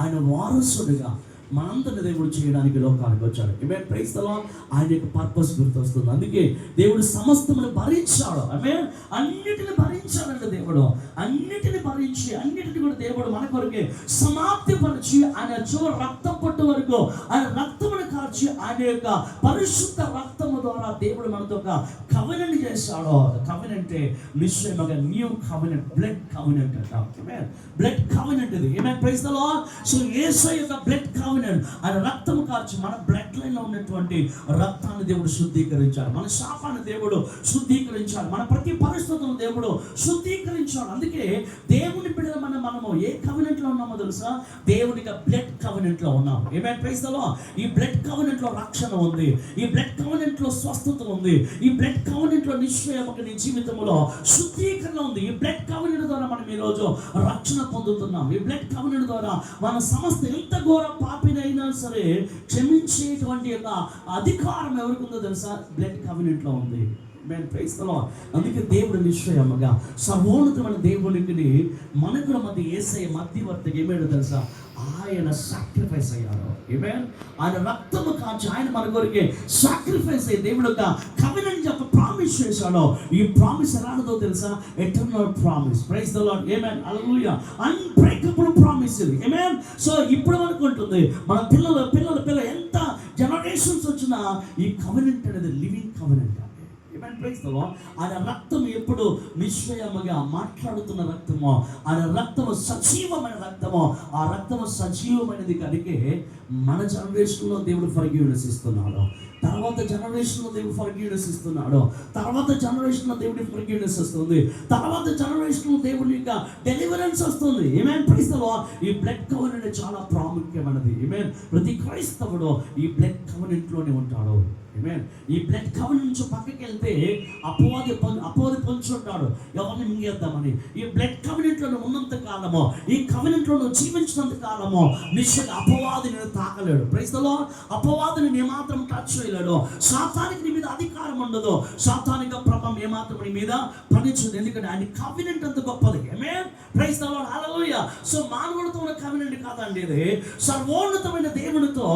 ఆయన వారసుడుగా మనందరిని దేవుడు చేయడానికి లోకానికి వచ్చాడు. ఆమేన్, ప్రైజ్ ది లార్డ్. ఆయన యొక్క పర్పస్ గుర్తొస్తుంది. అందుకే దేవుడు సమస్తమును భరించాడు. ఆమేన్. అన్నిటిని భరించాడంటే దేవుడు అన్నిటిని భరించి అన్నిటిని కూడా దేవుడు మన కొరకే సమాప్తి పరిచి ఆయన చివరి రక్తం పట్టు వరకు ఆయన రక్తమును కార్చి ఆయన యొక్క పరిశుద్ధ రక్తము ద్వారా దేవుడు మనతో ఒక కవెనెంట్ చేశాడు. కవెనెంట్ నిశ్చయముగా న్యూ కవెనెంట్, బ్లడ్ కవెనెంట్ అంటాం. ఆమేన్. బ్లడ్ కవెనెంట్ ఇది. ఆమేన్, ప్రైజ్ ది లార్డ్. సో యేసు యొక్క బ్లడ్ కవెనెంట్, ఆయన రక్తము కార్చి మన బ్లడ్ లైన్ లో ఉన్నటువంటి రక్తాన్ని దేవుడు శుద్ధీకరించాడు. మన శాపాన్ని దేవుడు శుద్ధీకరించాడు. మన ప్రతి పరిస్థితులను దేవుడు శుద్ధీకరించాడు. అందుకే దేవుని బిడ్డల మనము ఏ కవెనెంట్ లో ఉన్నామో తెలుసా? దేవునికి బ్లడ్ కవెనెంట్ లో ఉన్నాం. ఆమేన్, ప్రైజ్ ది లార్డ్. ఈ బ్లడ్ కవెనెంట్ లో రక్షణ ఉంది. ఈ బ్లడ్ కవెనెంట్ లో స్వస్థత ఉంది. ఈ బ్లడ్ కవెనెంట్ లో నిశ్చయముగా నీ జీవితంలో శుద్ధీకరణ ఉంది. ఈ బ్లడ్ కవెనెంట్ ద్వారా మనం ఈ రోజు రక్షణ పొందుతున్నాం. ఈ బ్లడ్ కవెనెంట్ ద్వారా మన సమస్త ఎంత ఘోర పాపినైనా సరే క్షమించేటువంటి యొక్క అధికారం ఎవరికి ఉందో తెలుసా? బ్లడ్ కవెనెంట్ లో ఉంది. ఆమేన్, ప్రైజ్ ది లార్డ్. అందుకే దేవుడు నిశ్చయముగా సర్వోన్నతమైన దేవునికి మనకు మధ్య యేసయ్య మధ్యవర్తిగా ఏమేడో తెలుసా? ఆయన సాక్రిఫైస్ అయ్యారు. ఆమేన్. ఆయన రక్తము కాచి ఆయన మన కొరకే సాక్రిఫైస్ అయ్యి దేవుడు ఒక కవెనెంట్ యొక్క ప్రామిస్ చేశాడు. ఈ ప్రామిస్ ఎలాంటిదో తెలుసా? Eternal promise. Praise the lord. ఆమేన్, హల్లెలూయా. అన్బ్రేకబుల్ ప్రామిస్ ఇది. ఆమేన్. సో ఇప్పుడు వరకు ఉంటుంది మన పిల్లలు ఎంత జనరేషన్స్ వచ్చినా ఈ కవెనెంట్ అనేది లివింగ్ కవెనెంట్. ఆయన రక్తం ఎప్పుడు నిశ్చయముగా మాట్లాడుతున్న రక్తమో, ఆయన రక్తము సజీవమైన రక్తమో, ఆ రక్తము సజీవమైనది కనుకే మన జనరేషన్లో దేవుడు ఫర్గివ్నెస్ ఇస్తున్నాడు. తర్వాత జనరేషన్లో దేవుడు ఫర్గివ్నెస్ ఇస్తున్నాడు, తర్వాత జనరేషన్లో దేవుడి ఫర్గివ్నెస్ వస్తుంది, తర్వాత జనరేషన్లో దేవుడి యొక్క డెలివరెన్స్ వస్తుంది. ఆమేన్. Praise the Lord. ఈ బ్లడ్ కవెనెంట్ చాలా ప్రాముఖ్యమైనది. ఆమేన్. ప్రతి క్రైస్తవుడు ఈ బ్లడ్ కవెనెంట్లోనే ఉంటాడు. ఆమేన్. ఈ బ్లడ్ కవెనెంట్ నుంచి పక్కకి వెళ్తే అపవాది పొంచి ఉంటాడు ఎవరిని మింగేద్దామని. ఈ బ్లడ్ కవెనెంట్లో ఉన్నంత కాలము, ఈ కవెనెంట్లో జీవించినంత కాలము నిశ్చయంగా అపవాది నేను తాకలేడు. Praise the lord. అపవాదిని నీ మాత్రం టచ్ చేయలేడు. సాతానికి నీ మీద అధికారం ఉండదు. సాతానిక ప్రభావం ఏమాత్రం నీ మీద పనిచదు. ఎందుకంటే ఆయన కవెనెంట్ అంత గొప్పది. ఆమేన్. Praise the lord. హల్లెలూయా. సో మానవులతో ఉన్న కవెనెంట్ కాదండి ఇది, సర్వోన్నతమైన దేవునితో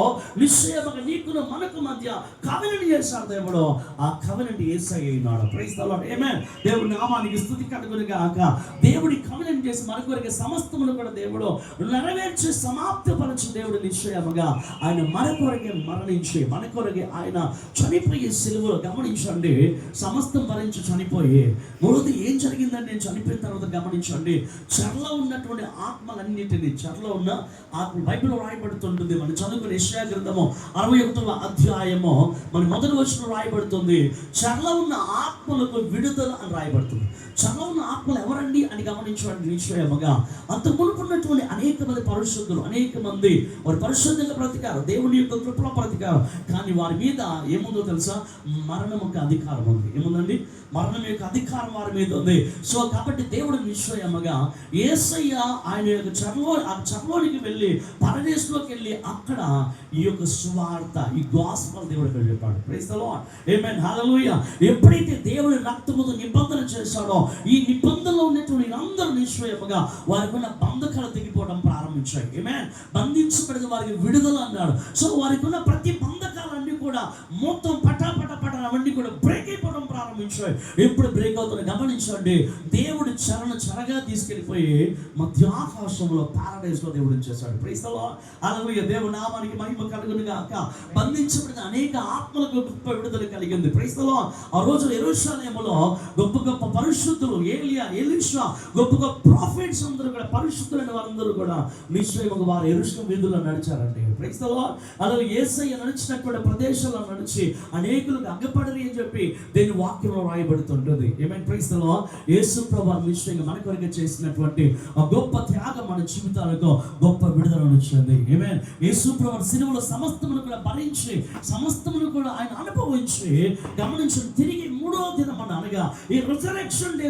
నిశ్చయముగా నీకును మనకు మధ్య కవెనెంట్ చేశాడు దేవుడు. ఆ కవెనెంట్ యేసయ్య అయినాడు. Praise the lord. ఆమేన్. దేవుడి నామానికి స్తుతి కలుగును గాక. దేవుడి కవెనెంట్ చేసి మన కొరకు సమస్తమును కూడా దేవుడు నెరవేర్చి సమాప్తపరచు దేవుడు. నిశ్చయముగా ఆయన మన కొరకే మరణించి మన కొరకే ఆయన చనిపోయి సిలువలో, గమనించండి, సమస్తం భరించి చనిపోయి మూడోది ఏం జరిగిందని నేను చనిపోయిన తర్వాత గమనించండి, చెరలో ఉన్నటువంటి ఆత్మలన్నిటినీ, చెరలో ఉన్న ఆత్మ బైబిల్లో రాయబడుతుంటుంది. మనం చదువుకునే యెషయా గ్రంథము 61వ అధ్యాయము మన మొదటి వచనం రాయబడుతుంది, చెరలో ఉన్న ఆత్మలకు విడుదల అని రాయబడుతుంది. చెరలో ఉన్న ఆత్మలు ఎవరండి అని గమనించండి. నిశ్చయముగా అంత మునుకున్నటువంటి అనేక మంది పరిశుద్ధులు, అనేక మంది వారు పరిశుద్ధంగా బ్రతికారు, దేవుని యొక్క కృపలో బ్రతికారు. కానీ వారి మీద ఏముందో తెలుసా? మరణం యొక్క అధికారం ఉంది. ఏముందండి? మరణం యొక్క అధికారం వారి మీద ఉంది. సో కాబట్టి దేవుడు నిశ్చయముగా యేసయ్య ఆయన యొక్క చెరలోనికి వెళ్ళి పరదేశంలోకి వెళ్ళి అక్కడ ఈ యొక్క సువార్త, ఈ గాస్పెల్ దేవుడికి చెప్పాడు. Praise the lord. ఆమేన్. హల్లెలూయా. ఎప్పుడైతే దేవుని రక్తముతో నిబంధన చేశాడో ఈ నిబంధనలో ఉన్నటువంటి అందరూ నిశ్చయముగా వారికి ఉన్న బంధకాలు తెగిపోవడం ప్రారంభించాయి. ఆమేన్. బంధించబడిన వారికి విడుదల అన్నాడు. సో వారికి ఉన్న ప్రతి బంధకాలన్నీ కూడా మొత్తం పటాపట అవన్నీ కూడా బ్రేక్ అయిపోవడం ప్రారంభించాయి. ఎప్పుడు బ్రేక్ అవుతుందో గమనించండి. దేవుడు చెరగా తీసుకెళ్ళిపోయి మధ్యాకాశంలో పారడైస్లో దేవుడు చేశాడు. Praise the lord. హల్లెలూయా. దేవుని నామానికి మహిమ కలుగును గాక. బంధించబడిన అనేక ఆత్మలకు గొప్ప విడుదల కలిగింది. Praise the Lord. ఆ రోజు యెరూషలేములో గొప్ప గొప్ప పరిశుద్ధులు, ఏలియా, ఎలీషా, గొప్ప గొప్ప ప్రాఫిట్స్ అందరూ కూడా, పరిశుద్ధులైన వారందరూ కూడా నిశ్చయముగా వారు యెరూషలేము వీధుల్లో నడిచారండి. Praise the lord. అలాగే యేసయ్య నడిచినటువంటి ప్రదేశాల్లో నడిచి అనేకులకు అగ్గపడరి అని చెప్పి దేని వాక్యంలో రాయబడుతుంటుంది. ఆమేన్. Praise the Lord. యేసు ప్రభువు నిశ్చయంగా మన కొరకు చేసినటువంటి ఆ గొప్ప త్యాగం మన జీవితాలకు గొప్ప విడుదలను ఇచ్చింది. ఆమేన్. యేసు ప్రభువు సిలువలో సమస్తమును కూడా భరించి, సమస్తమును కూడా ఆయన అనుభవించి, గమనించి తిరిగి మూడో దినమన, అనగా ఈ రిజరెక్షన్ డే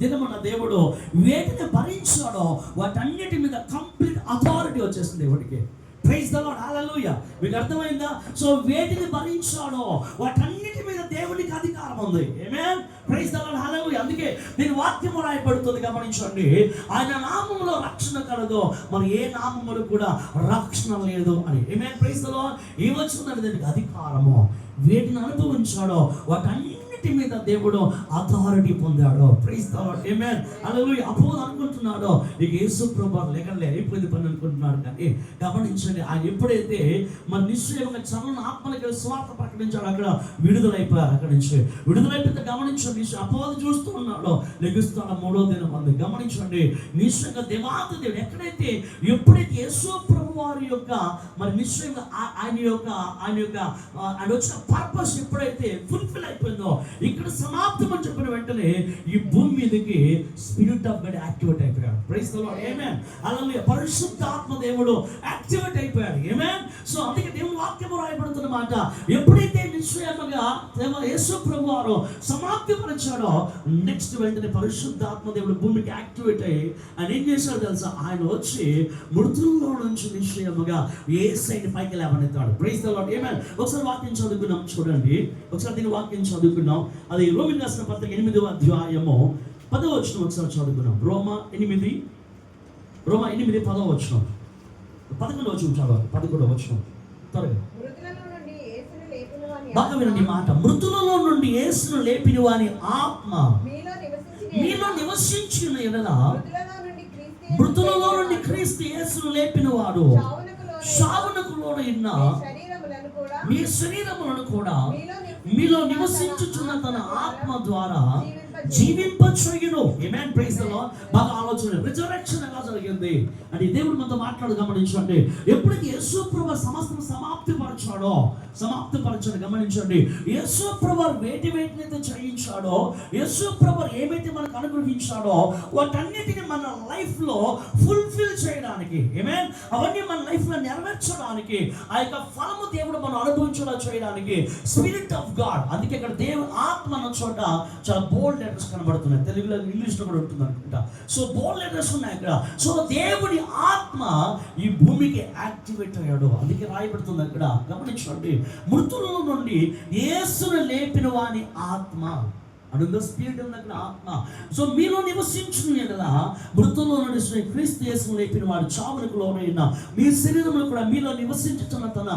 దినమన దేవుడు వేటిని భరించాడో వాటన్నిటి మీద కంప్లీట్ అథారిటీ వచ్చేసింది దేవుడికి. Praise the lord. హల్లెలూయా. మీకు అర్థమైందా? సో వేటిని భరించాడో వాటన్నిటి మీద దేవునికి అధికారం ఉంది. ఆమేన్. Praise the lord. హల్లెలూయా. అందుకే దీని వాక్యము రాయబడుతుంది, గమనించండి. ఆయన నామములో రక్షణ కలదు, మరి ఏ నామములో కూడా రక్షణ లేదు అని. ఆమేన్. Praise the Lord. ఈ వచనం దీనికి అధికారము. వేటిని అనుభవించాడో వాటన్నిటి మీద దేవుడు అథారిటీ పొందాడు. Praise the lord. ఆమేన్. హల్లెలూయా. అపవాది అనుకుంటున్నాడు ఇక యేసు ప్రభువు లేకలే అయిపోయింది పని అనుకుంటున్నాడు. కానీ గమనించండి, ఆయన ఎప్పుడైతే మన నిశ్చయంగా చల్లని ఆత్మలకు స్వార్థ ప్రకటించాడు, అక్కడ విడుదలైపోయారు. అక్కడి నుంచి విడుదలైపోతే గమనించండి, అపవాది చూస్తూ ఉన్నాడు, లెగుస్తున్న మూడో దినం అంది. గమనించండి, నిశ్చయంగా దేవాది దేవుడు ఎప్పుడైతే యేసు ప్రభు వారి యొక్క మరి నిశ్చయంగా ఆయన వచ్చిన పర్పస్ ఎప్పుడైతే ఫుల్ఫిల్ అయిపోయిందో, ఇక్కడ సమాప్తం అని చెప్పిన వెంటనే ఈ భూమి మీదకి స్పిరిట్ ఆఫ్ గాడ్ యాక్టివేట్ అయిపోయాడు. Praise the lord. ఆమేన్. హల్లెలూయా. పరిశుద్ధాత్మ దేవుడు యాక్టివేట్ అయిపోయాడు. ఆమేన్. సో అందుకే దేవుని వాక్యము రాయబడుతున్నమాట, ఎప్పుడైతే నిశ్చయముగా యేసు ప్రభువు వారు సమాప్తిపరిచాడో నెక్స్ట్ వెంటనే పరిశుద్ధాత్మ దేవుడు భూమికి యాక్టివేట్ అయ్యి ఆయన ఏం చేశాడు తెలుసా? ఆయన వచ్చి మృతుల్లో నుంచి నిశ్చయముగా యేసయ్యని పైకి లేవనెత్తాడు. Praise the lord. ఆమేన్. ఒకసారి వాక్యం చదువుకున్నాం చూడండి, ఒకసారి దీని వాక్యం చదువుకున్నాం. అది రోమీయులకు రాసిన పత్రిక 8వ అధ్యాయము 10వ వచనం ఒకసారి చదువుకున్నాం. రోమా 8 10వ వచనం, 11వ వచనం చదవాలి, 11వ వచనం త్వరగా. బాగా వినండి మాట. మృతులలో నుండి యేసును లేపిన వాని ఆత్మ మీలో నివసించిన ఎడల, మృతులలో నుండి క్రీస్తు యేసును లేపిన వాడు సావునకు లోనైన మీ శరీరములను కూడా మీలో నివసించుచున్న తన ఆత్మ ద్వారా జీవింపచేయును. ఆమేన్, ప్రైజ్ ది లార్డ్. బాగా ఆలోచన, రిజరెక్షన్ ఎలా జరిగింది అని దేవుడు మనతో మాట్లాడు గమనించండి. ఎప్పుడైతే యేసు ప్రభువు సమస్తం సమాప్తిపరచాడు గమనించండి. యేసు ప్రభువు వేటినైతే చేయించాడో, యేసు ప్రభువు ఏమైతే మనకు అనుగ్రహించాడో వాటన్నిటిని మన లైఫ్ లో ఫుల్ఫిల్ చేయడానికి, ఆమేన్, అవన్నీ మన లైఫ్ లో నెరవేర్చడానికి, ఆ యొక్క ఫలము దేవుడు మనం అనుభవించేలా చేయడానికి స్పిరిట్ ఆఫ్ గాడ్. అందుకే ఇక్కడ దేవుని ఆత్మ అన్న చోట చాలా బోల్డ్ లెటర్స్ కనబడుతున్నాయి. తెలుగులో ఇంగ్లీష్ లో కూడా ఉంటుంది అనుకుంటా. సో బోల్డ్ లెటర్స్ ఉన్నాయి అక్కడ. సో దేవుడి ఆత్మ ఈ భూమికి యాక్టివేట్ అయ్యాడు. అందుకే రాయబడుతుంది అక్కడ గమనించండి, మృతుల నుండి యేసును లేపిన వాని ఆత్మ అడుగు, స్పిరిట్ ఉంది అక్కడ, ఆత్మ. సో మీలో నివసించిన కదా, మృతుల్లో నుండి క్రీస్తు యేసును లేపిన వాడు చావులకు లోనైన మీ శరీరంలో కూడా మీలో నివసించుతున్న తన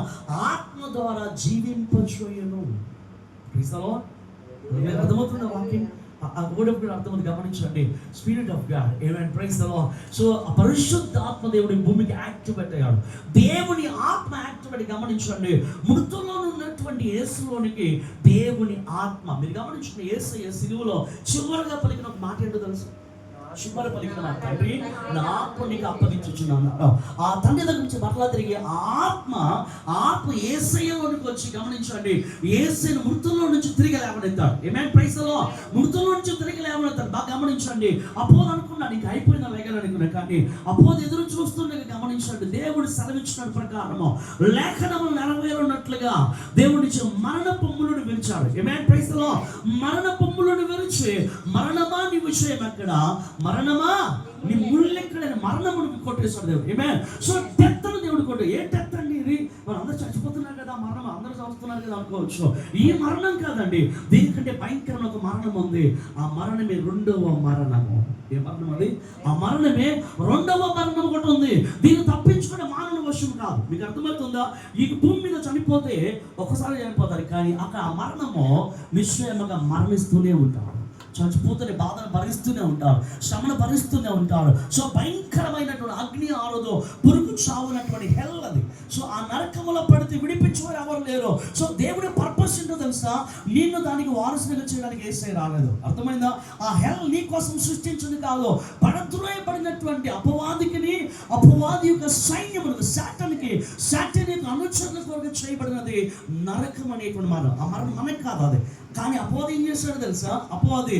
ఆత్మ ద్వారా జీవింపచేయును. అర్థమవుతుందా వాక్యం? ఆ వర్డ్ ఆఫ్ గాడ్ అర్థమవుతుంది గమనించండి. స్పిరిట్ ఆఫ్ గాడ్, ఆమేన్, ప్రైజ్ ది లార్డ్. సో ఆ పరిశుద్ధ ఆత్మ దేవుడి భూమికి యాక్టివేట్ అయ్యాడు. దేవుని ఆత్మ యాక్టివేట్ గమనించండి. మృతుల్లో ఉన్నటువంటి యేసులోనికి దేవుని ఆత్మ, మీరు గమనించండి, యేసయ్య సిలువలో చివరిగా పలికిన ఒక మాట ఏంటో తెలుసు? చివరి పలికిన మాట, తండ్రి నా ఆత్మ నీకు అప్పగించుచున్నాను. ఆ తండ్రి దగ్గర నుంచి మరలా తిరిగి ఆత్మ యేసయ్యలోనికి వచ్చి గమనించండి, యేసయ్యను మృతుల్లో నుంచి తిరిగి లేవనెత్తాడు. ఆమేన్, ప్రైజ్ ది లార్డ్. మృతుల్లో నుంచి తిరిగి లేవనెత్తాడు. బాగా గమనించండి. అపోదు అనుకున్నాడు ఇంకా అయిపోయిన లేఖనాలు, కానీ అపోదు ఎదురు చూస్తుండగా గమనించండి, దేవుడు సెలవిచ్చిన ప్రకారము లేఖనము నెరవేరున్నట్లుగా దేవుడి మరణ పొమ్ములను విరిచాడు. ఆమేన్, ప్రైజ్ ది లార్డ్. మరణ పొమ్ములను విరిచి, మరణమా నీ విషయం ఎక్కడ, మరణమా నీ ముళ్ళెక్కడని మరణమును కొట్టేశాడు దేవుడు. ఆమేన్. సో డెత్ అని దేవుడు కొట్టు. ఏ డెత్ అండి ఇది? మనం అందరూ చచ్చిపోతున్నారు కదా, మరణం అందరూ చదువుతున్నారు కదా అనుకోవచ్చు. ఈ మరణం కాదండి, దీనికంటే భయంకరమైన ఒక మరణం ఉంది. ఆ మరణమే రెండవ మరణము. ఏ మరణం అది? ఆ మరణమే రెండవ మరణం ఒకటి ఉంది. దీన్ని తప్పించుకునే మానవ వశం కాదు. మీకు అర్థమవుతుందా? ఈ భూమి మీద చనిపోతే ఒకసారి చనిపోతారు, కానీ అక్కడ ఆ మరణము నిశ్చయముగా మరణిస్తూనే ఉంటారు. చచ్చిపోతూనే బాధను భరిస్తూనే ఉంటారు, శ్రమను భరిస్తూనే ఉంటారు. సో భయంకరమైనటువంటి అగ్ని ఆరోదో పురుగు చావునటువంటి హెల్ అది. సో ఆ నరకములో పడితే విడిపించేవారు ఎవరు లేరు. సో దేవుడి పర్పస్ ఏంటో తెలుసా? నిన్ను దానికి వారసునిగా చేయడానికి యేసయ్య రాలేదు. అర్థమైందా? ఆ హెల్ నీ కోసం సృష్టించింది కాదు. పడినటువంటి అపవాది యొక్క సైన్యములకు, సాటన్ యొక్క అనుచరుల కొరకు చేయబడినది నరకం అనేటువంటి మరణం. ఆ మరణం మనకి కాదు అది. కానీ అపవాది ఏం చేశాడు తెలుసా? అపవాది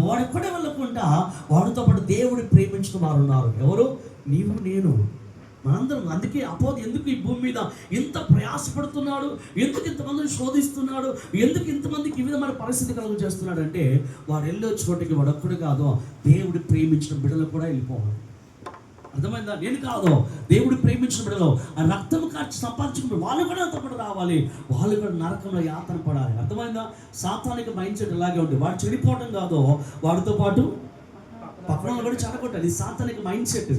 వాడెక్కడే వెళ్ళకుండా వాడితో పాటు దేవుడు ప్రేమించిన వారు ఉన్నారు. ఎవరు? నీవు, నేను, మనందరం. అందుకే అపవాది ఎందుకు ఈ భూమి మీద ఇంత ప్రయాసపడుతున్నాడు, ఎందుకు ఇంతమందిని శోధిస్తున్నాడు, ఎందుకు ఇంతమందికి ఈ విధమైన పరిస్థితి కలుగు చేస్తున్నాడు అంటే, వాడు వెళ్ళే చోటికి వాడు ఒక్కడు కాదు, దేవుడు ప్రేమించిన బిడ్డలు కూడా వెళ్ళిపోవాలి. అర్థమైందా? నేను కాదు, దేవుడు ప్రేమించిన బిడ్డలు ఆ రక్తం కార్చి సంపాదించుకున్న వాళ్ళు కూడా తప్పుడు రావాలి, వాళ్ళు కూడా నరకంలో యాతన పడాలి. అర్థమైందా? సాతానిక మైండ్ సెట్ ఇలాగే ఉంటుంది. వాడు చెడిపోవడం కాదు, వాడితో పాటు పక్కన కూడా చెడగొట్టాలి. ఇది సాతానిక మైండ్ సెట్.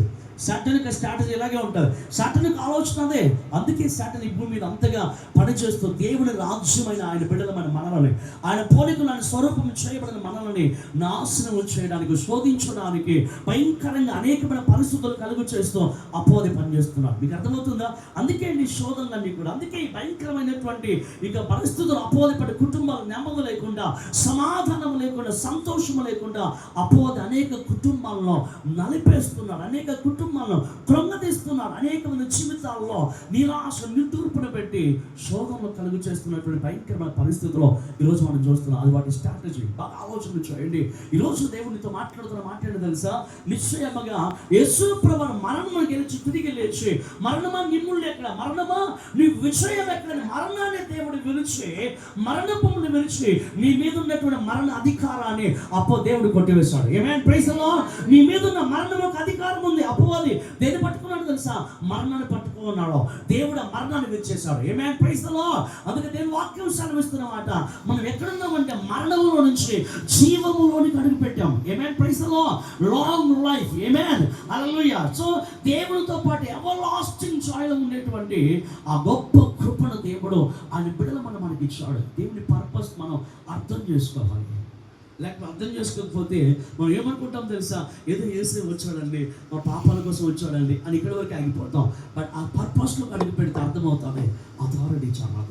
సాటానిక్ స్ట్రాటజీ ఇలాగే ఉంటుంది. సాటానిక్ ఆలోచన అదే. అందుకే సాటాన్ ఈ భూమి మీద అంతగా పనిచేస్తూ దేవుని రాజ్యమైన ఆయన బిడ్డలమైన మనల్ని, ఆయన పోలికలు, ఆయన స్వరూపం చేయబడిన మనల్ని నాశనం చేయడానికి, శోధించడానికి, భయంకరంగా అనేకమైన పరిస్థితులు కలుగు చేస్తూ అపవాది పనిచేస్తున్నాడు. మీకు అర్థమవుతుందా? అందుకే నీ శోధనలన్నీ కూడా, అందుకే ఈ భయంకరమైనటువంటి ఇక పరిస్థితులు అపవాది పడి కుటుంబాలు నెమ్మది లేకుండా, సమాధానం లేకుండా, సంతోషం లేకుండా అపవాది అనేక కుటుంబాలను నలిపేస్తున్నాడు, అనేక కుటుంబాలను కృంగతీస్తున్నాడు, అనేక మంది జీవితాల్లో నిరాశ, నిట్టూర్పును పెట్టి శోధనలు కలుగు చేస్తున్నటువంటి భయంకరమైన పరిస్థితుల్లో ఈరోజు మనం చూస్తున్నాం. అది వాటి స్ట్రాటజీ. బాగా ఆలోచన చేయండి. ఈరోజు దేవునితో మాట్లాడుతున్న మాట తెలుసా? నిశ్చయముగా యేసు ప్రభువు మరణమును గెలిచి తిరిగి లేచి, మరణమా నిమ్ముళ్ళు ఎక్కడ, మరణమా నీ విజయం ఎక్కడ, మరణాన్ని దేవుడు విలిచి, మరణమును విలిచి నీ మీద ఉన్నటువంటి మరణ అధికారాన్ని దేవుడు కొట్టివేశాడు. ఆమేన్, ప్రైజ్ ది లార్డ్. నీ మీద ఉన్న మరణం ఒక అధికారం ఉంది. అపవాది దేన్ని పట్టుకున్నాడు తెలుసా? మరణాన్ని పట్టుకున్నాడు. దేవుడు ఆ మరణాన్ని విడిచేశాడు. ఆమేన్, ప్రైజ్ ది లార్డ్. అందుకే దేవుని వాక్యం సెలవిస్తున్నమాట, మనం ఎక్కడున్నామంటే మరణంలో నుంచి జీవములోనికి అడుగు పెట్టాం. ఆమేన్, praise the Lord. Long life. ఆమేన్, హల్లెలూయా. సో దేవునితో పాటు ఎవర్ లాస్టింగ్ జాయ్లో ఉండేటువంటి ఆ గొప్ప కృపను దేవుడు ఆయన బిడ్డల మనకి ఇచ్చాడు. దేవుని పర్పస్ మనం అర్థం చేసుకోవాలి. లేకపోతే అర్థం చేసుకోకపోతే మనం ఏమనుకుంటాం తెలుసా? ఏదో యేసే వచ్చాడండి, మా పాపాల కోసం వచ్చాడండి అని ఇక్కడ వరకు ఆగిపోతాం. బట్ ఆ పర్పస్లో అడుగు పెడితే అర్థమవుతుంది అథారిటీ చాలా.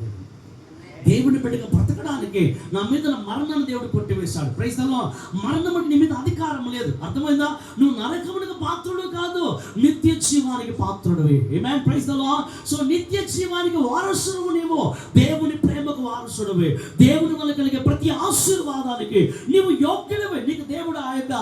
దేవుని బిడ్డగా బ్రతకడానికి నా మీద మరణాన్ని దేవుడు కొట్టివేశాడు. Praise the lord. మరణం నీ మీద అధికారం లేదు. అర్థమైందా? నువ్వు నరకమునకు పాత్రుడు కాదు, నిత్య జీవానికి పాత్రుడివి. ఆమేన్. Praise the Lord. సో నిత్య జీవానికి వారసుడు నీవు, దేవుని ప్రేమకు వారసుడివి, దేవుని వల్ల కలిగే ప్రతి ఆశీర్వాదానికి నీవు యోగ్యుడివి. నీకు దేవుడు ఆ యొక్క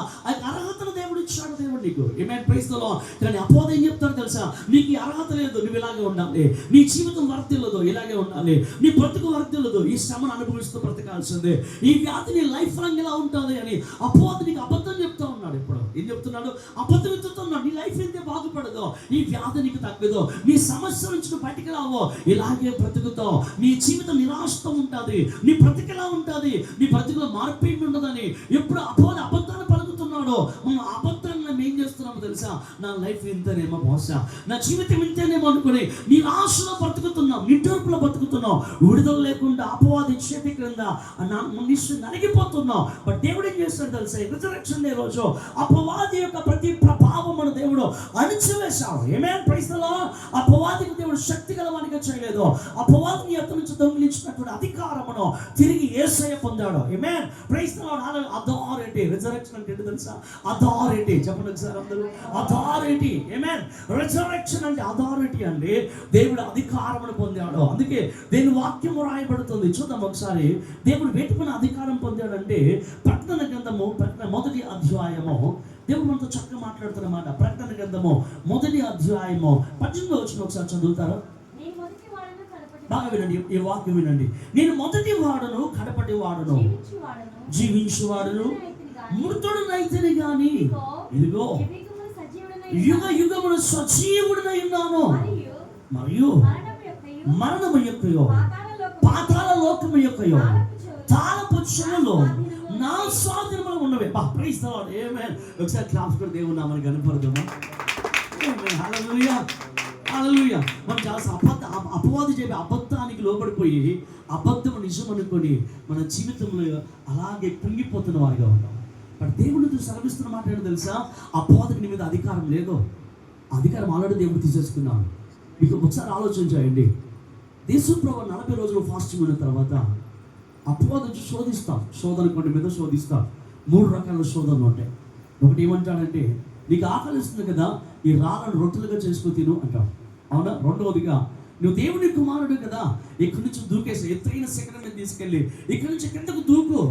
అర్హతను దేవుడు ఇచ్చాడు. దేవుడు నీకు. ఆమేన్. Praise the Lord. కానీ అపోవాది ఏం చెప్తాడు తెలుసా? నీకు ఈ అర్హత లేదు, నువ్వు ఇలాగే ఉండాలి, నీ జీవితం వర్తిల్లదు, ఇలాగే ఉండాలి, నీ బ్రతుకు వర్తిల్లదు, ఈ శ్రమను అనుభవిస్తూ బ్రతకాల్సిందే, ఈ వ్యాధి నీ లైఫ్ లాంగ్ ఇలా ఉంటుంది అని అపోవాది నీకు అబద్ధం చెప్తా ఉన్నాడు. ఇప్పుడు ఏం చెప్తున్నాడు? అబద్ధం చెప్తున్నాడు. నీ లైఫ్ అయితే బాగుపడదు, ఈ వ్యాధి నీకు తగ్గదు, నీ సమస్య నుంచి నువ్వు బయటికి రావు, ఇలాగే బ్రతుకుతావు, నీ జీవితం నిరాశతో ఉంటుంది, నీ బ్రతికిలా ఉంటుంది, నీ బ్రతుకులో మార్పు ఏమి ఉండదని ఎప్పుడు అపోవాది అబద్ధాన్ని పలుకుతున్నాడు. మనం అబద్ధాన్ని ఏం చేస్తున్నామో తెలుసా? నా లైఫ్ ఇంతనేమో, బహుశా నా జీవితం ఇంతనేమో అనుకుని నిరాశలో బ్రతుకుతున్నాం, నిట్టూర్పులో బ్రతుకుతున్నాం, విడుదల లేకుండా అపవాది చేతి క్రింద నలిగిపోతున్నాం. బట్ దేవుడు ఏం చేస్తాడు తెలుసా? రిజరెక్షన్ డే రోజు అపవాది యొక్క ప్రతి ప్రభావం మన దేవుడు అణిచివేశాడు. ఆమేన్. Praise the Lord. అపవాదికి దేవుడు శక్తి గలవానిగా చేయలేదు. అపవాదిని అతని నుంచి దొంగిలించినటువంటి అధికారమును తిరిగి యేసయ్య పొందాడు. ఆమేన్. Praise the Lord. Authority. Resurrection అంటే ఏంటో తెలుసా? అథారిటీ. చెప్పండి ఒకసారి అందరూ. అథారిటీ. ఆమేన్. రిజరెక్షన్ అంటే అథారిటీ అండి. దేవుడు అధికారమును పొందాడు. అందుకే దేని వాక్యము రాయబడుతుంది. చూద్దాం ఒకసారి. దేవుడు వేటుకున్న అధికారం పొందాడంటే ప్రకటన గ్రంథము మొదటి అధ్యాయము దేవుడు మనతో చక్కగా మాట్లాడుతున్నమాట. ప్రకటన గ్రంథము మొదటి అధ్యాయము 18వ వచనం ఒకసారి చదువుతారా? బాగా వినండి, ఈ వాక్యం వినండి. నేను మొదటి వాడును, కడపటి వాడును, జీవించువాడును, మృతుడునైతిని గాని ఇదిగో యుగ యుగములు సజీవుడినై ఉన్నాను, మరియు మరణము యొక్కయో పాతాళ లోకము యొక్కయో తాళపు చెవులు నా స్వాధీనంలో ఉన్నవే. Praise the lord. ఆమేన్. ఒకసారి క్లాప్స్ కొట్టి దేవుని నామమును గణపరుద్దామా? ఆమేన్. హల్లెలూయా, హల్లెలూయా. మనం చాలా అపవాది చెప్పే అబద్ధానికి లోబడిపోయి అబద్ధం నిజం అనుకొని మన జీవితంలో అలాగే కుంగిపోతున్న వారిగా ఉన్నాం. బట్ దేవుడితో సెలవిస్తున్న మాట ఏంటో తెలుసా? అపవాదికి నీ మీద అధికారం లేదు, అధికారం ఆల్రెడీ దేవుడు తీసేసుకున్నాడు. మీకు ఒకసారి ఆలోచన చేయండి. యేసుప్రభు 40 రోజులు ఫాస్టింగ్ ఉన్న తర్వాత అపవాది నుంచి శోధిస్తాం. శోధన కొన్ని మీద శోధిస్తాం. 3 రకాల శోధనలు ఉంటాయి. ఒకటి ఏమంటాడంటే, నీకు ఆకలిస్తుంది కదా, ఈ రాళ్ళను రొట్టెలుగా చేసుకుని తిను అంటాడు. అవునా? రెండవదిగా, నువ్వు దేవుని కుమారుడు కదా, ఇక్కడి నుంచి దూకేసి ఎత్తైన శిఖరం మీద తీసుకెళ్ళి ఇక్కడి నుంచి కిందకు దూకు,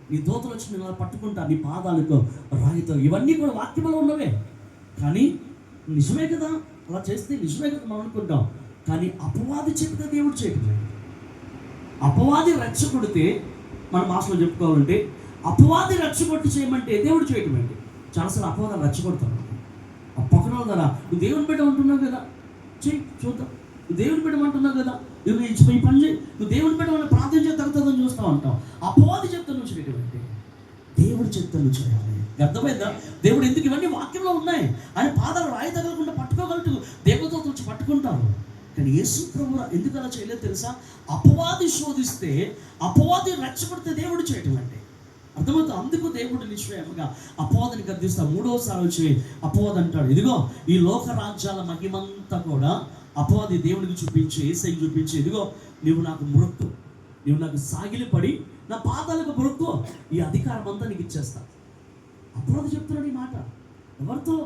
నీ దోతలు వచ్చి నేను అలా పట్టుకుంటా, నీ పాదాలతో రాయితో. ఇవన్నీ కూడా వాక్యంలో ఉన్నవే. కానీ నిజమే కదా, అలా చేస్తే నిజమే కదా మనం అనుకుంటాం. కానీ అపవాది చెప్తే దేవుడు చేయట్లేదు. అపవాది రెచ్చగొడితే మన భాషలో చెప్పుకోవాలంటే అపవాది రెచ్చగొట్టి చేయమంటే దేవుడు చేయటం ఏంటి? చాలాసార్లు అపవాదాలు రెచ్చగొడతాను. ఆ పక్కన ద్వారా నువ్వు దేవుని బిడ్డ అంటున్నావు కదా, చెయ్యి చూద్దాం, నువ్వు దేవుని బిడ్డమంటున్నావు కదా, నువ్వు ఈ పని చేయి, నువ్వు దేవుని బిడ్డ ప్రార్థన తగ్గుతుందని చూస్తావు అంటావు. అపవాది చెప్తా నువ్వు చేయటం ఏంటి? దేవుడు చెప్తా నువ్వు చేయాలి. అర్థమైందా? దేవుడు ఎందుకు ఇవన్నీ వాక్యంలో ఉన్నాయి. ఆయన పాదాలు రాయి తగలకుండా పట్టుకోగలటు దేవుడితో వచ్చి పట్టుకుంటారు. కానీ యేసు ప్రభువు ఎందుకు అలా చేయలేదు తెలుసా? అపవాది శోధిస్తే, అపవాది రెచ్చగొడితే దేవుడు చేయటం అంటే అర్థమవుతుంది. అందుకు దేవుడు నిశ్చయంగా అపవాదిని గద్దిస్తాడు. 3వసారి వచ్చి అపవాది అంటాడు, ఇదిగో ఈ లోక రాజ్యాల మహిమంతా కూడా అపవాది దేవుడికి చూపించి, యేసయ్యకి చూపించి, ఇదిగో నీవు నాకు మొక్కు, నీవు నాకు సాగిలిపడి నా పాదాలకు మొక్కు, ఈ అధికారం అంతా నీకు ఇచ్చేస్తా. అపవాది చెప్తున్నాడు ఈ మాట. ఎవరితో?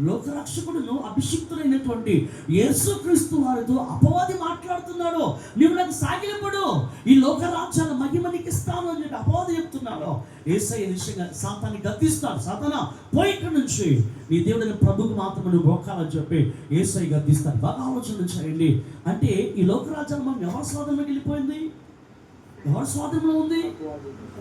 లోకరక్షకుడును అభిషిక్తులైనటువంటి యేసుక్రీస్తు వారితో అపవాది మాట్లాడుతున్నాడు. నీవు నాకు సాగిలపడు, ఈ లోక రాజ్యాల మహిమ నీకు ఇస్తాను అని చెప్పి అపవాది చెప్తున్నాడు. యేసయ్య నిశ్చయంగా సాతాన్ని గద్దిస్తాడు. సాతానా పోయి ఇక్కడి నుంచి, నీ దేవుడిని ప్రభుకు మాత్రం నువ్వు గొక్కాలని చెప్పి యేసయ్య గద్దిస్తాడు. బాగా ఆలోచన చేయండి. అంటే ఈ లోక రాజ్యాల మనం ఎవరి స్వాధీనంలోకి వెళ్ళిపోయింది? ఎవరి స్వాధీనంలో ఉంది?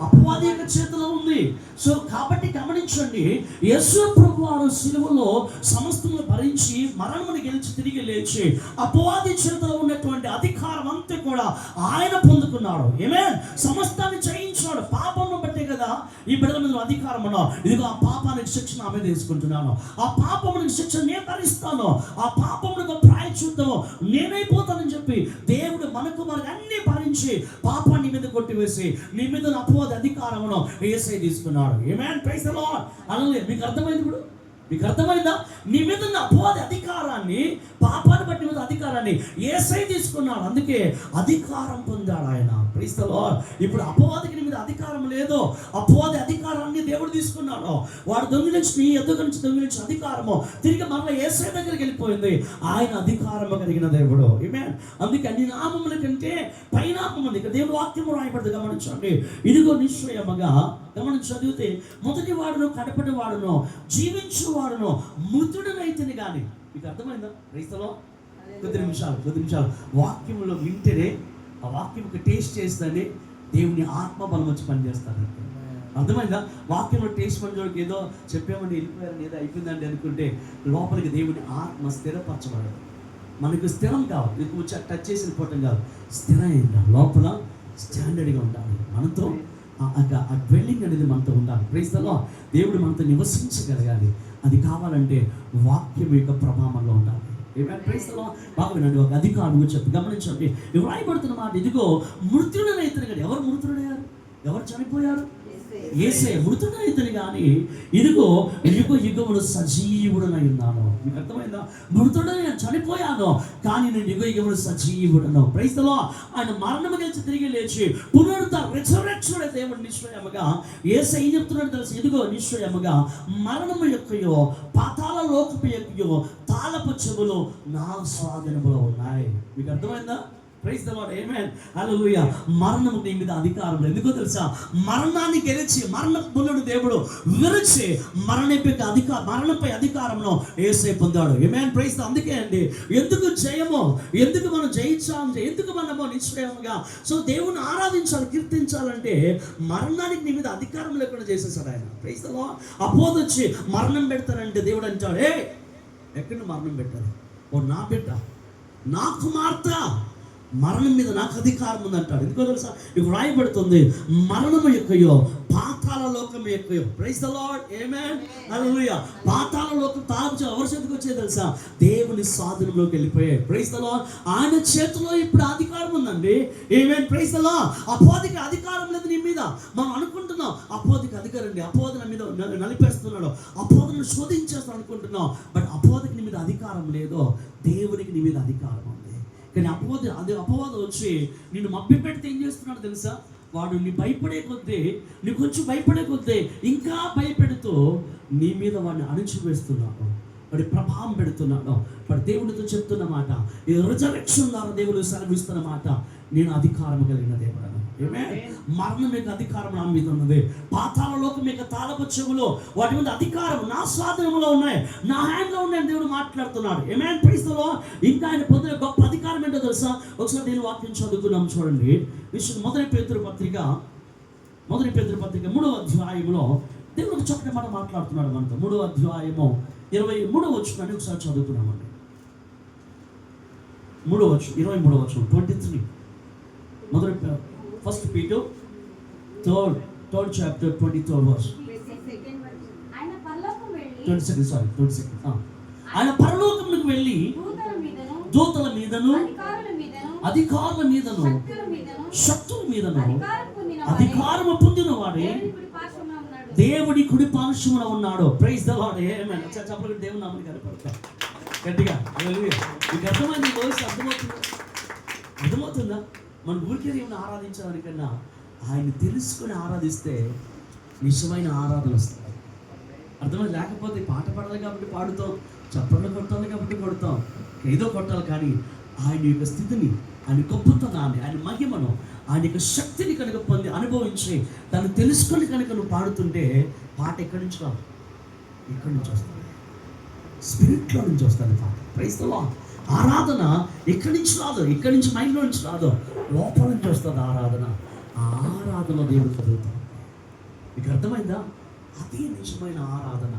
అపవాది యొక్క చేతిలో ఉంది. సో కాబట్టి గమనించండి, యేసు ప్రభువారు సిలువలో సమస్తము భరించి మరణమును గెలిచి తిరిగి లేచి అపవాది చేతిలో ఉన్నటువంటి అధికారం అంతా కూడా ఆయన పొందుకున్నాడు. ఆమేన్. సమస్తాన్ని జయించాడు. పాపమును బట్టే కదా ఈ బిడ్డల మీద అధికారం ఉన్నావు. ఇదిగో ఆ పాపానికి శిక్షణ ఆమె తీసుకుంటున్నాను, ఆ పాపమునికి శిక్షణ నేను భరిస్తాను, ఆ పాపమునికి ప్రాయశ్చిత్తము నేనైపోతానని చెప్పి దేవుడు మనకు అన్ని భరించి పాపాన్ని మీద కొట్టివేసి నీ మీద అపవాది అధికారమును యేసయ్య తీసుకున్నాడు. ఆమేన్. Praise the lord. హల్లెలూయా. మీకు అర్థమైంది ఇప్పుడు? మీకు అర్థమైందా? నీ మీద ఉన్న అపవాది అధికారాన్ని, పాపాన్ని బట్టి మీద అధికారాన్ని యేసయ్య తీసుకున్నాడు. అందుకే అధికారం పొందాడు ఆయన. Praise the Lord. ఇప్పుడు అపవాదికి నీ మీద అధికారం లేదు. అపవాది అధికారాన్ని దేవుడు తీసుకున్నాడు. వాడు దొంగిలించి నీ ఎదుగు నుంచి దొంగిలించిన అధికారము తిరిగి మరలా యేసయ్య దగ్గరికి వెళ్ళిపోయింది. ఆయన అధికారము కలిగిన దేవుడు. ఆమేన్. అందుకే అన్ని నామముల కంటే పైనామం ఉంది. దేవుడు వాక్యము రాయబడింది, గమనించండి. ఇదిగో నిశ్చయముగా, గమనించి చదివితే, మొదటి వాడును కడపటి వాడును జీవించు వాడును మృతుడనైతేనే కానీ. మీకు అర్థమైందా? రైతులో కొద్ది నిమిషాలు వాక్యంలో వింటేనే ఆ వాక్యంకి టేస్ట్ చేస్తేనే దేవుని ఆత్మ బలం వచ్చి పనిచేస్తాడు. అర్థమైందా? వాక్యంలో టేస్ట్ పనిచేయడానికి ఏదో చెప్పామని వెళ్ళిపోయారని ఏదో అయిపోయిందండి అనుకుంటే లోపలికి దేవుని ఆత్మ స్థిరపరచబడదు. మనకు స్థిరం కావాలి, ఎక్కువ టచ్ చేసిన పోవటం కాదు, స్థిరంగా లోపల స్టాండర్డ్గా ఉండాలి. మనతో ఆ డ్వెల్లింగ్ అనేది మనతో ఉండాలి. Praise the Lord. దేవుడు మనతో నివసించగలగాలి. అది కావాలంటే వాక్యం యొక్క ప్రభావంలో ఉండాలి. Praise the Lord. బాగా వినండి. ఒక అధికారులు చెప్పి గమనించండి. ఇవి రాయబడుతున్న మాట, ఇదిగో మృతుడనైతేనే కానీ. ఎవరు మృతుడయ్యారు? ఎవరు చనిపోయారు? యేసయ్య మృతుడైతేనే కానీ ఇదిగో యుగ యుగములు సజీవుడనై ఉన్నాను. మీకు అర్థమైందా? మృతుడని నేను చనిపోయాను, కానీ నేను యుగ యుగములు సజీవుడను. Praise the lord. ఆయన మరణము గెలిచి తిరిగి లేచి పునరుద్ధరణ రిజరెక్షన్ దేవుడు నిశ్చయముగా యేసయ్య ఏం చెప్తున్నాడు తెలుసు? ఇదిగో నిశ్చయముగా మరణము యొక్కయో పాతాళ లోకపు యొక్కయో తాళపు చెవులు నా స్వాధీనములో ఉన్నాయి. మీకు అర్థమైందా? Praise the lord. ఆమేన్. హల్లెలూయా. మరణము నీ మీద అధికారం లేదు. ఎందుకో తెలుసా? మరణాన్ని గెలిచి మరణమును దేవుడు విరిచి మరణంపై అధికారంలో యేసయ్య పొందాడు. ఆమేన్. ప్రైజ్. అందుకే అండి ఎందుకు జయము, ఎందుకు మనం జయించాలి, ఎందుకు మనము నిశ్చయంగా సో దేవుని ఆరాధించాలి, కీర్తించాలంటే మరణానికి నీ మీద అధికారం లేకుండా చేసేసాడు ఆయన. Praise the lord. అపోద వచ్చి మరణం పెడతారంటే దేవుడు అంటాడు, ఎక్కడ మరణం పెట్టారు? ఓ నా బిడ్డ, నా కుమార్తె, మరణం మీద నాకు అధికారం ఉందంటాడు. ఎందుకో తెలుసా? ఇవి రాయబడుతుంది, మరణము యొక్కయో పాతాళ లోకం యొక్కయో. Praise the lord. ఆమేన్. హల్లెలూయా. పాతాళ లోకం తాళం ఎవరి చేతికి వచ్చేది తెలుసా? దేవుని స్వాధీనంలోకి వెళ్ళిపోయాయి. Praise the lord. ఆయన చేతిలో ఇప్పుడు అధికారం ఉందండి. ఆమేన్. Praise the Lord. అపోదికి అధికారం లేదు నీ మీద. మనం అనుకుంటున్నాం అపోదికి అధికారం ఉంది, అపోది నా మీద నలిపేస్తున్నాడు, అపోదను శోధించేస్తాడు అనుకుంటున్నాం. బట్ అపోదికి నీ మీద అధికారం లేదు, దేవునికి నీ మీద అధికారం ఉంది. కానీ అపవాదం వచ్చి నిన్ను మభ్య పెడితే ఏం చేస్తున్నాడు తెలుసా? వాడు నీ భయపడే కొద్దీ, నీ కొంచెం భయపడే కొద్దీ ఇంకా భయపెడుతూ నీ మీద వాడిని అణిచివేస్తున్నాడు, వాడి ప్రభావం పెడుతున్నాడు. వాడు దేవుడితో చెప్తున్న మాట, ఈ రిజరెక్షన్ ద్వారా దేవుడు సెలవిస్తున్న మాట, నేను అధికారం కలిగిన దేవుడు. మరణం యొక్క అధికారం నా మీద ఉన్నది. పాతాళ లోకం యొక్క తాళపు చెవులు, వాటి మీద అధికారం నా స్వాధీనంలో ఉన్నాయి, నా హ్యాండ్లో ఉన్నాయని దేవుడు మాట్లాడుతున్నాడు. ఆమేన్. Praise the Lord. ఇంకా ఆయన పొందిన గొప్ప అధికారం ఏంటో తెలుసా? ఒకసారి నేను వాక్యం చదువుకున్నాం చూడండి. మొదటి పేతురు పత్రిక 3వ అధ్యాయంలో దేవుడు ఒక చక్కటి మాట మాట్లాడుతున్నాడు మనతో. 3వ అధ్యాయము 23వ వచనాన్ని ఒకసారి చదువుకున్నామండి. 23వ వచనం 23. First Peter, third chapter, 23rd verse. 22nd. ఆయన పరలోకమునకు వెళ్ళి దూతల మీదను అధికారుల మీదను శక్తుల మీదను అధికారము పొందిన వాడే దేవుడి కుడి పార్శ్వమున ఉన్నాడు. Praise the lord. ఆమేన్. చెప్పండి, దేవుని నామమున కనపడతాం గట్టిగా. హల్లెలూయా. మీకు అర్థమైంది? అర్థమవుతుందా? మన ఊరికే దేవుని ఆరాధించడానికన్నా ఆయన తెలుసుకొని ఆరాధిస్తే నిజమైన ఆరాధన వస్తుంది. అర్థమైంది? లేకపోతే పాట పాడాలి కాబట్టి పాడుతాం, చప్పట్లు కొట్టాలి కాబట్టి కొడతాం, ఏదో కొట్టాలి. కానీ ఆయన యొక్క స్థితిని, ఆయన గొప్పతనాన్ని, ఆయన మహిమను, ఆయన యొక్క శక్తిని కనుక పొంది అనుభవించి దాన్ని తెలుసుకొని కనుక నువ్వు పాడుతుంటే పాట ఎక్కడి నుంచి రాదు, ఎక్కడి నుంచి వస్తుంది? స్పిరిట్లో నుంచి వస్తుంది పాట. Praise the Lord. ఆరాధన ఎక్కడి నుంచి రాదు, ఎక్కడి నుంచి మైండ్లో నుంచి రాదు, లోపల నుంచి వస్తుంది ఆరాధన. ఆరాధన దేవుడు చదువుతాం. మీకు అర్థమైందా? అదే నిజమైన ఆరాధన.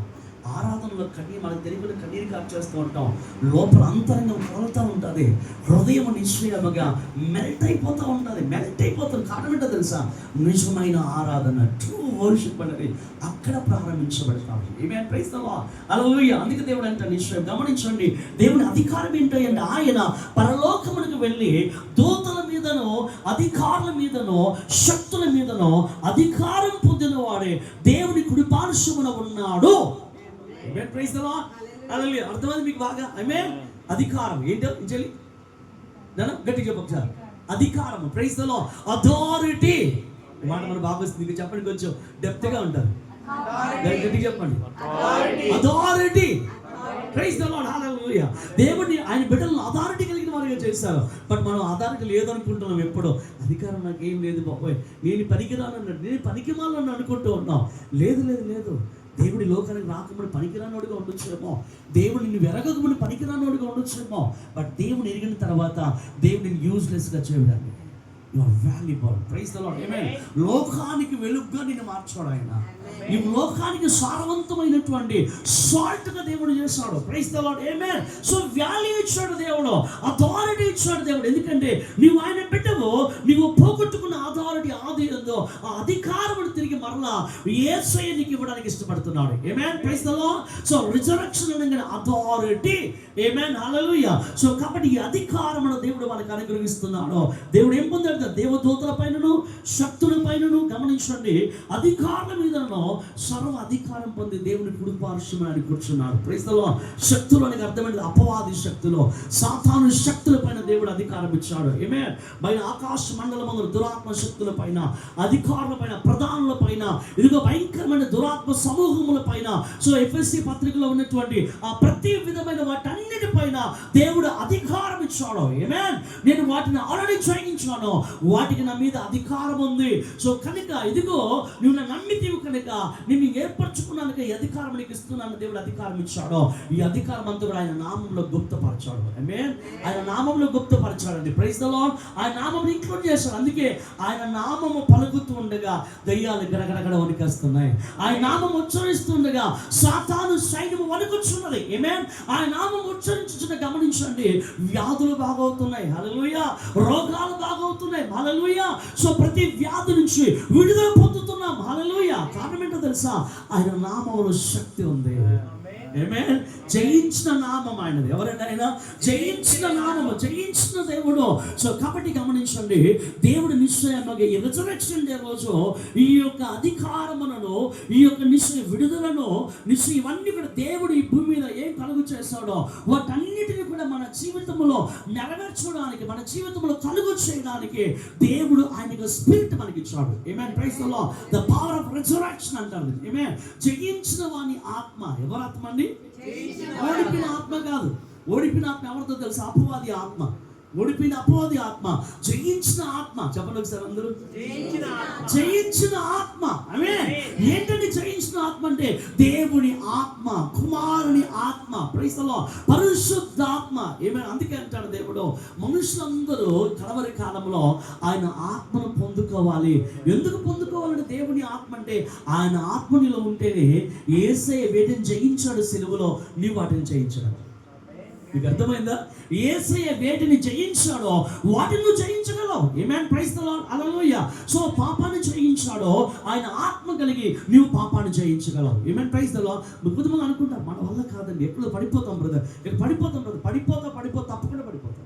ఆరాధనలో మనకు తెలియకుండా కన్నీరు కార్చేస్తూ ఉంటాం, లోపల అంతరంగం కొలుతూ ఉంటుంది, హృదయం నిశ్చయముగా మెల్ట్ అయిపోతుంది. కారణం ఏంటో తెలుసా? నిజమైన ఆరాధన, ట్రూ వర్షిప్ అనేది అక్కడ ప్రారంభించబడతాము. ఆమేన్. Praise the lord. హల్లెలూయా. అందుకే దేవుడు అంటే నిశ్చయం. గమనించండి, దేవుని అధికారం ఏంటంటే ఆయన పరలోకమునకు వెళ్ళి దూతల మీదనో అధికారుల మీదనో శక్తుల మీదనో అధికారం పొందిన వాడే దేవుని కుడి పార్శ్వమున ఉన్నాడు. ఆమేన్. Praise the lord. హల్లెలూయా. అర్థమైంది మీకు బాగా? ఆమేన్. అధికారం ఏంటో చెల్లి గట్టిగా చెప్పు ఒకసారి. అధికారం. Praise the Lord. అథారిటీ మాట మన బాగా వస్తుంది. మీకు చెప్పండి, కొంచెం డెప్త్ గా ఉంటారు. గట్టిగా చెప్పండి. అథారిటీ. Praise the lord. హల్లెలూయా. దేవుడిని ఆయన బిడ్డలను అథారిటీ కలిగిన వారిగా చేశారు. బట్ మనం అథారిటీ లేదనుకుంటున్నాం. ఎప్పుడో అధికారం నాకేం లేదు బాబోయ్, నేను పనికిరానన్నాడు, నేను పనికిమాలని అనుకుంటూ ఉన్నాం. లేదు లేదు లేదు. దేవుడి లోకానికి రాకముందు పనికిరానోడిగా ఉండొచ్చేమో, దేవుడు నిన్ను వెరగకముందు పనికిరానోడిగా ఉండొచ్చేమో, బట్ దేవుని ఎరిగిన తర్వాత దేవుడిని యూజ్లెస్గా చేయడానికి you are valuable. Praise the lord. ఆమేన్. లోకానికి వెలుగుగా నిన్ను మార్చాడు ఆయన. ఈ లోకానికి సారవంతమైనటువంటి సాల్ట్ గా దేవుడు చేశాడు. Praise the lord. ఆమేన్. సో వాల్యూ ఇచ్చాడు దేవుడు, అథారిటీ ఇచ్చాడు దేవుడు. ఎందుకంటే నీవు ఆయన బిడ్డవు, నీవు పోగొట్టుకున్న అథారిటీ ఆది ఉందో ఆ అధికారమును తిరిగి మరలా యేసయ్య నీకు ఇవ్వడానికి ఇష్టపడుతున్నాడు. ఆమేన్. Praise the Lord. So resurrection అనగానే అథారిటీ. ఆమేన్. హల్లెలూయా. సో కాబట్టి ఈ అధికారమును దేవుడు మనకు అనుగ్రహిస్తున్నాడు. దేవుడు ఏం పొందాడు? దేవదూతల పైనను శక్తుల పైనను, గమనించండి, అధికారుల మీదను సర్వ అధికారం పొంది దేవుని కుడి పార్శ్వమున కూర్చున్నాడు. Praise the Lord. శక్తులు అనగా అర్థమైనది అపవాది శక్తులు, సాతాను శక్తుల పైన దేవుడు అధికారం ఇచ్చాడు. ఆమేన్. బయట ఆకాశ మండలమందు దురాత్మ శక్తుల పైన, అధికారుల పైన, ప్రధానుల పైన, ఇదిగో భయంకరమైన దురాత్మ సమూహముల పైన, సో ఎఫెసీ పత్రికలో ఉన్నటువంటి ఆ ప్రతి విధమైన వాటన్నిటి పైన దేవుడు అధికారం ఇచ్చాడు. ఆమేన్. నేను వాటిని ఆల్రెడీ జయించాను, వాటికి నా మీద అధికారం ఉంది. సో కనుక ఇదిగో నువ్వు నన్ను నమ్మితీవు కనుక నిన్ను ఏర్పరచుకున్నానుక ఈ అధికారం నీకు ఇస్తున్నాను. దేవుడు అధికారం ఇచ్చాడు. ఈ అధికారం అంతా కూడా ఆయన నామంలో గుప్తపరచాడు. ఆమేన్. ఆయన నామంలో గుప్తపరచాడండి. Praise the lord. ఆయన నామం ఇంక్లూడ్ చేశాడు. అందుకే ఆయన నామము పలుకుతూ ఉండగా దయ్యాలు గడగడగడ వణికేస్తున్నాయి. ఆయన నామం ఉచ్చరిస్తుండగా సాతాను సైన్యము వణుకుచున్నది. ఆమేన్. ఆయన నామం ఉచ్చరించుచున్న గమనించండి, వ్యాధులు బాగవుతున్నాయి. హల్లెలూయా. రోగాలు బాగవుతున్నాయి. హల్లెలూయా. సో ప్రతి వ్యాధి నుంచి విడుదల పొందుతున్నాం. హల్లెలూయా. కారణం ఏంటో తెలుసా? ఆయన నామములో శక్తి ఉంది. ఆమేన్. జయించిన నామం ఆయనది. ఎవరైనా ఆయన జయించిన నామము, జయించిన దేవుడు. సో కాబట్టి గమనించండి, దేవుడు నిశ్చయంగా ఈ రిజరెక్షన్ డే రోజు ఈ యొక్క అధికారములను, ఈ యొక్క నిశ్చయ విడుదలను, నిశ్చయం ఇవన్నీ కూడా దేవుడు ఈ భూమి మీద ఏం కలుగు చేస్తాడో వాటన్నిటిని కూడా మన జీవితంలో నెరవేర్చడానికి, మన జీవితంలో కలుగు చేయడానికి దేవుడు ఆయనకు స్పిరిట్ మనకి ఇచ్చాడు. ఆమేన్. Praise the Lord. The power of resurrection అంటారు. ఆమేన్. జయించిన వాని ఆత్మ. ఎవరి ఆత్మ అండి? ఓడిపిన ఆత్మ కాదు. ఓడిపిన ఆత్మ ఎవరితో తెలుసు? అపవాది ఆత్మ. ఓడిపిన అపవాది ఆత్మ. జయించిన ఆత్మ. చెప్పండి ఒకసారి అందరూ. జయించిన ఆత్మ. ఆమేన్. ఏంటంటే జయించిన ఆత్మ అంటే దేవుని ఆత్మ, కుమారుని ఆత్మ. Praise the Lord. పరిశుద్ధాత్మ. ఆమేన్. అందుకే అంటాడు దేవుడు, మనుషులందరూ కడవరి కాలంలో ఆయన ఆత్మను పొందుకోవాలి. ఎందుకు పొందుకోవాలంటే దేవుని ఆత్మ అంటే ఆయన ఆత్మ నీలో ఉంటేనే యేసయ్య వేటిని జయించాడు సిలువలో, నీవు వాటిని జయించాడు. మీకు అర్థమైందా? యేసయ్య వేటిని జయించాడో వాటిని నువ్వు జయించగలవు. ఆమేన్. Praise the lord. హల్లెలూయా. సో పాపాన్ని జయించాడో ఆయన ఆత్మ కలిగి నీవు పాపాన్ని జయించగలవు. ఆమేన్. Praise the Lord. కొంతమంది అనుకుంటారు మన వల్ల కాదండి, ఎప్పుడు పడిపోతాం బ్రదర్, ఇక్కడ పడిపోతాం బ్రదర్. పడిపోతా తప్పకుండా పడిపోతాం.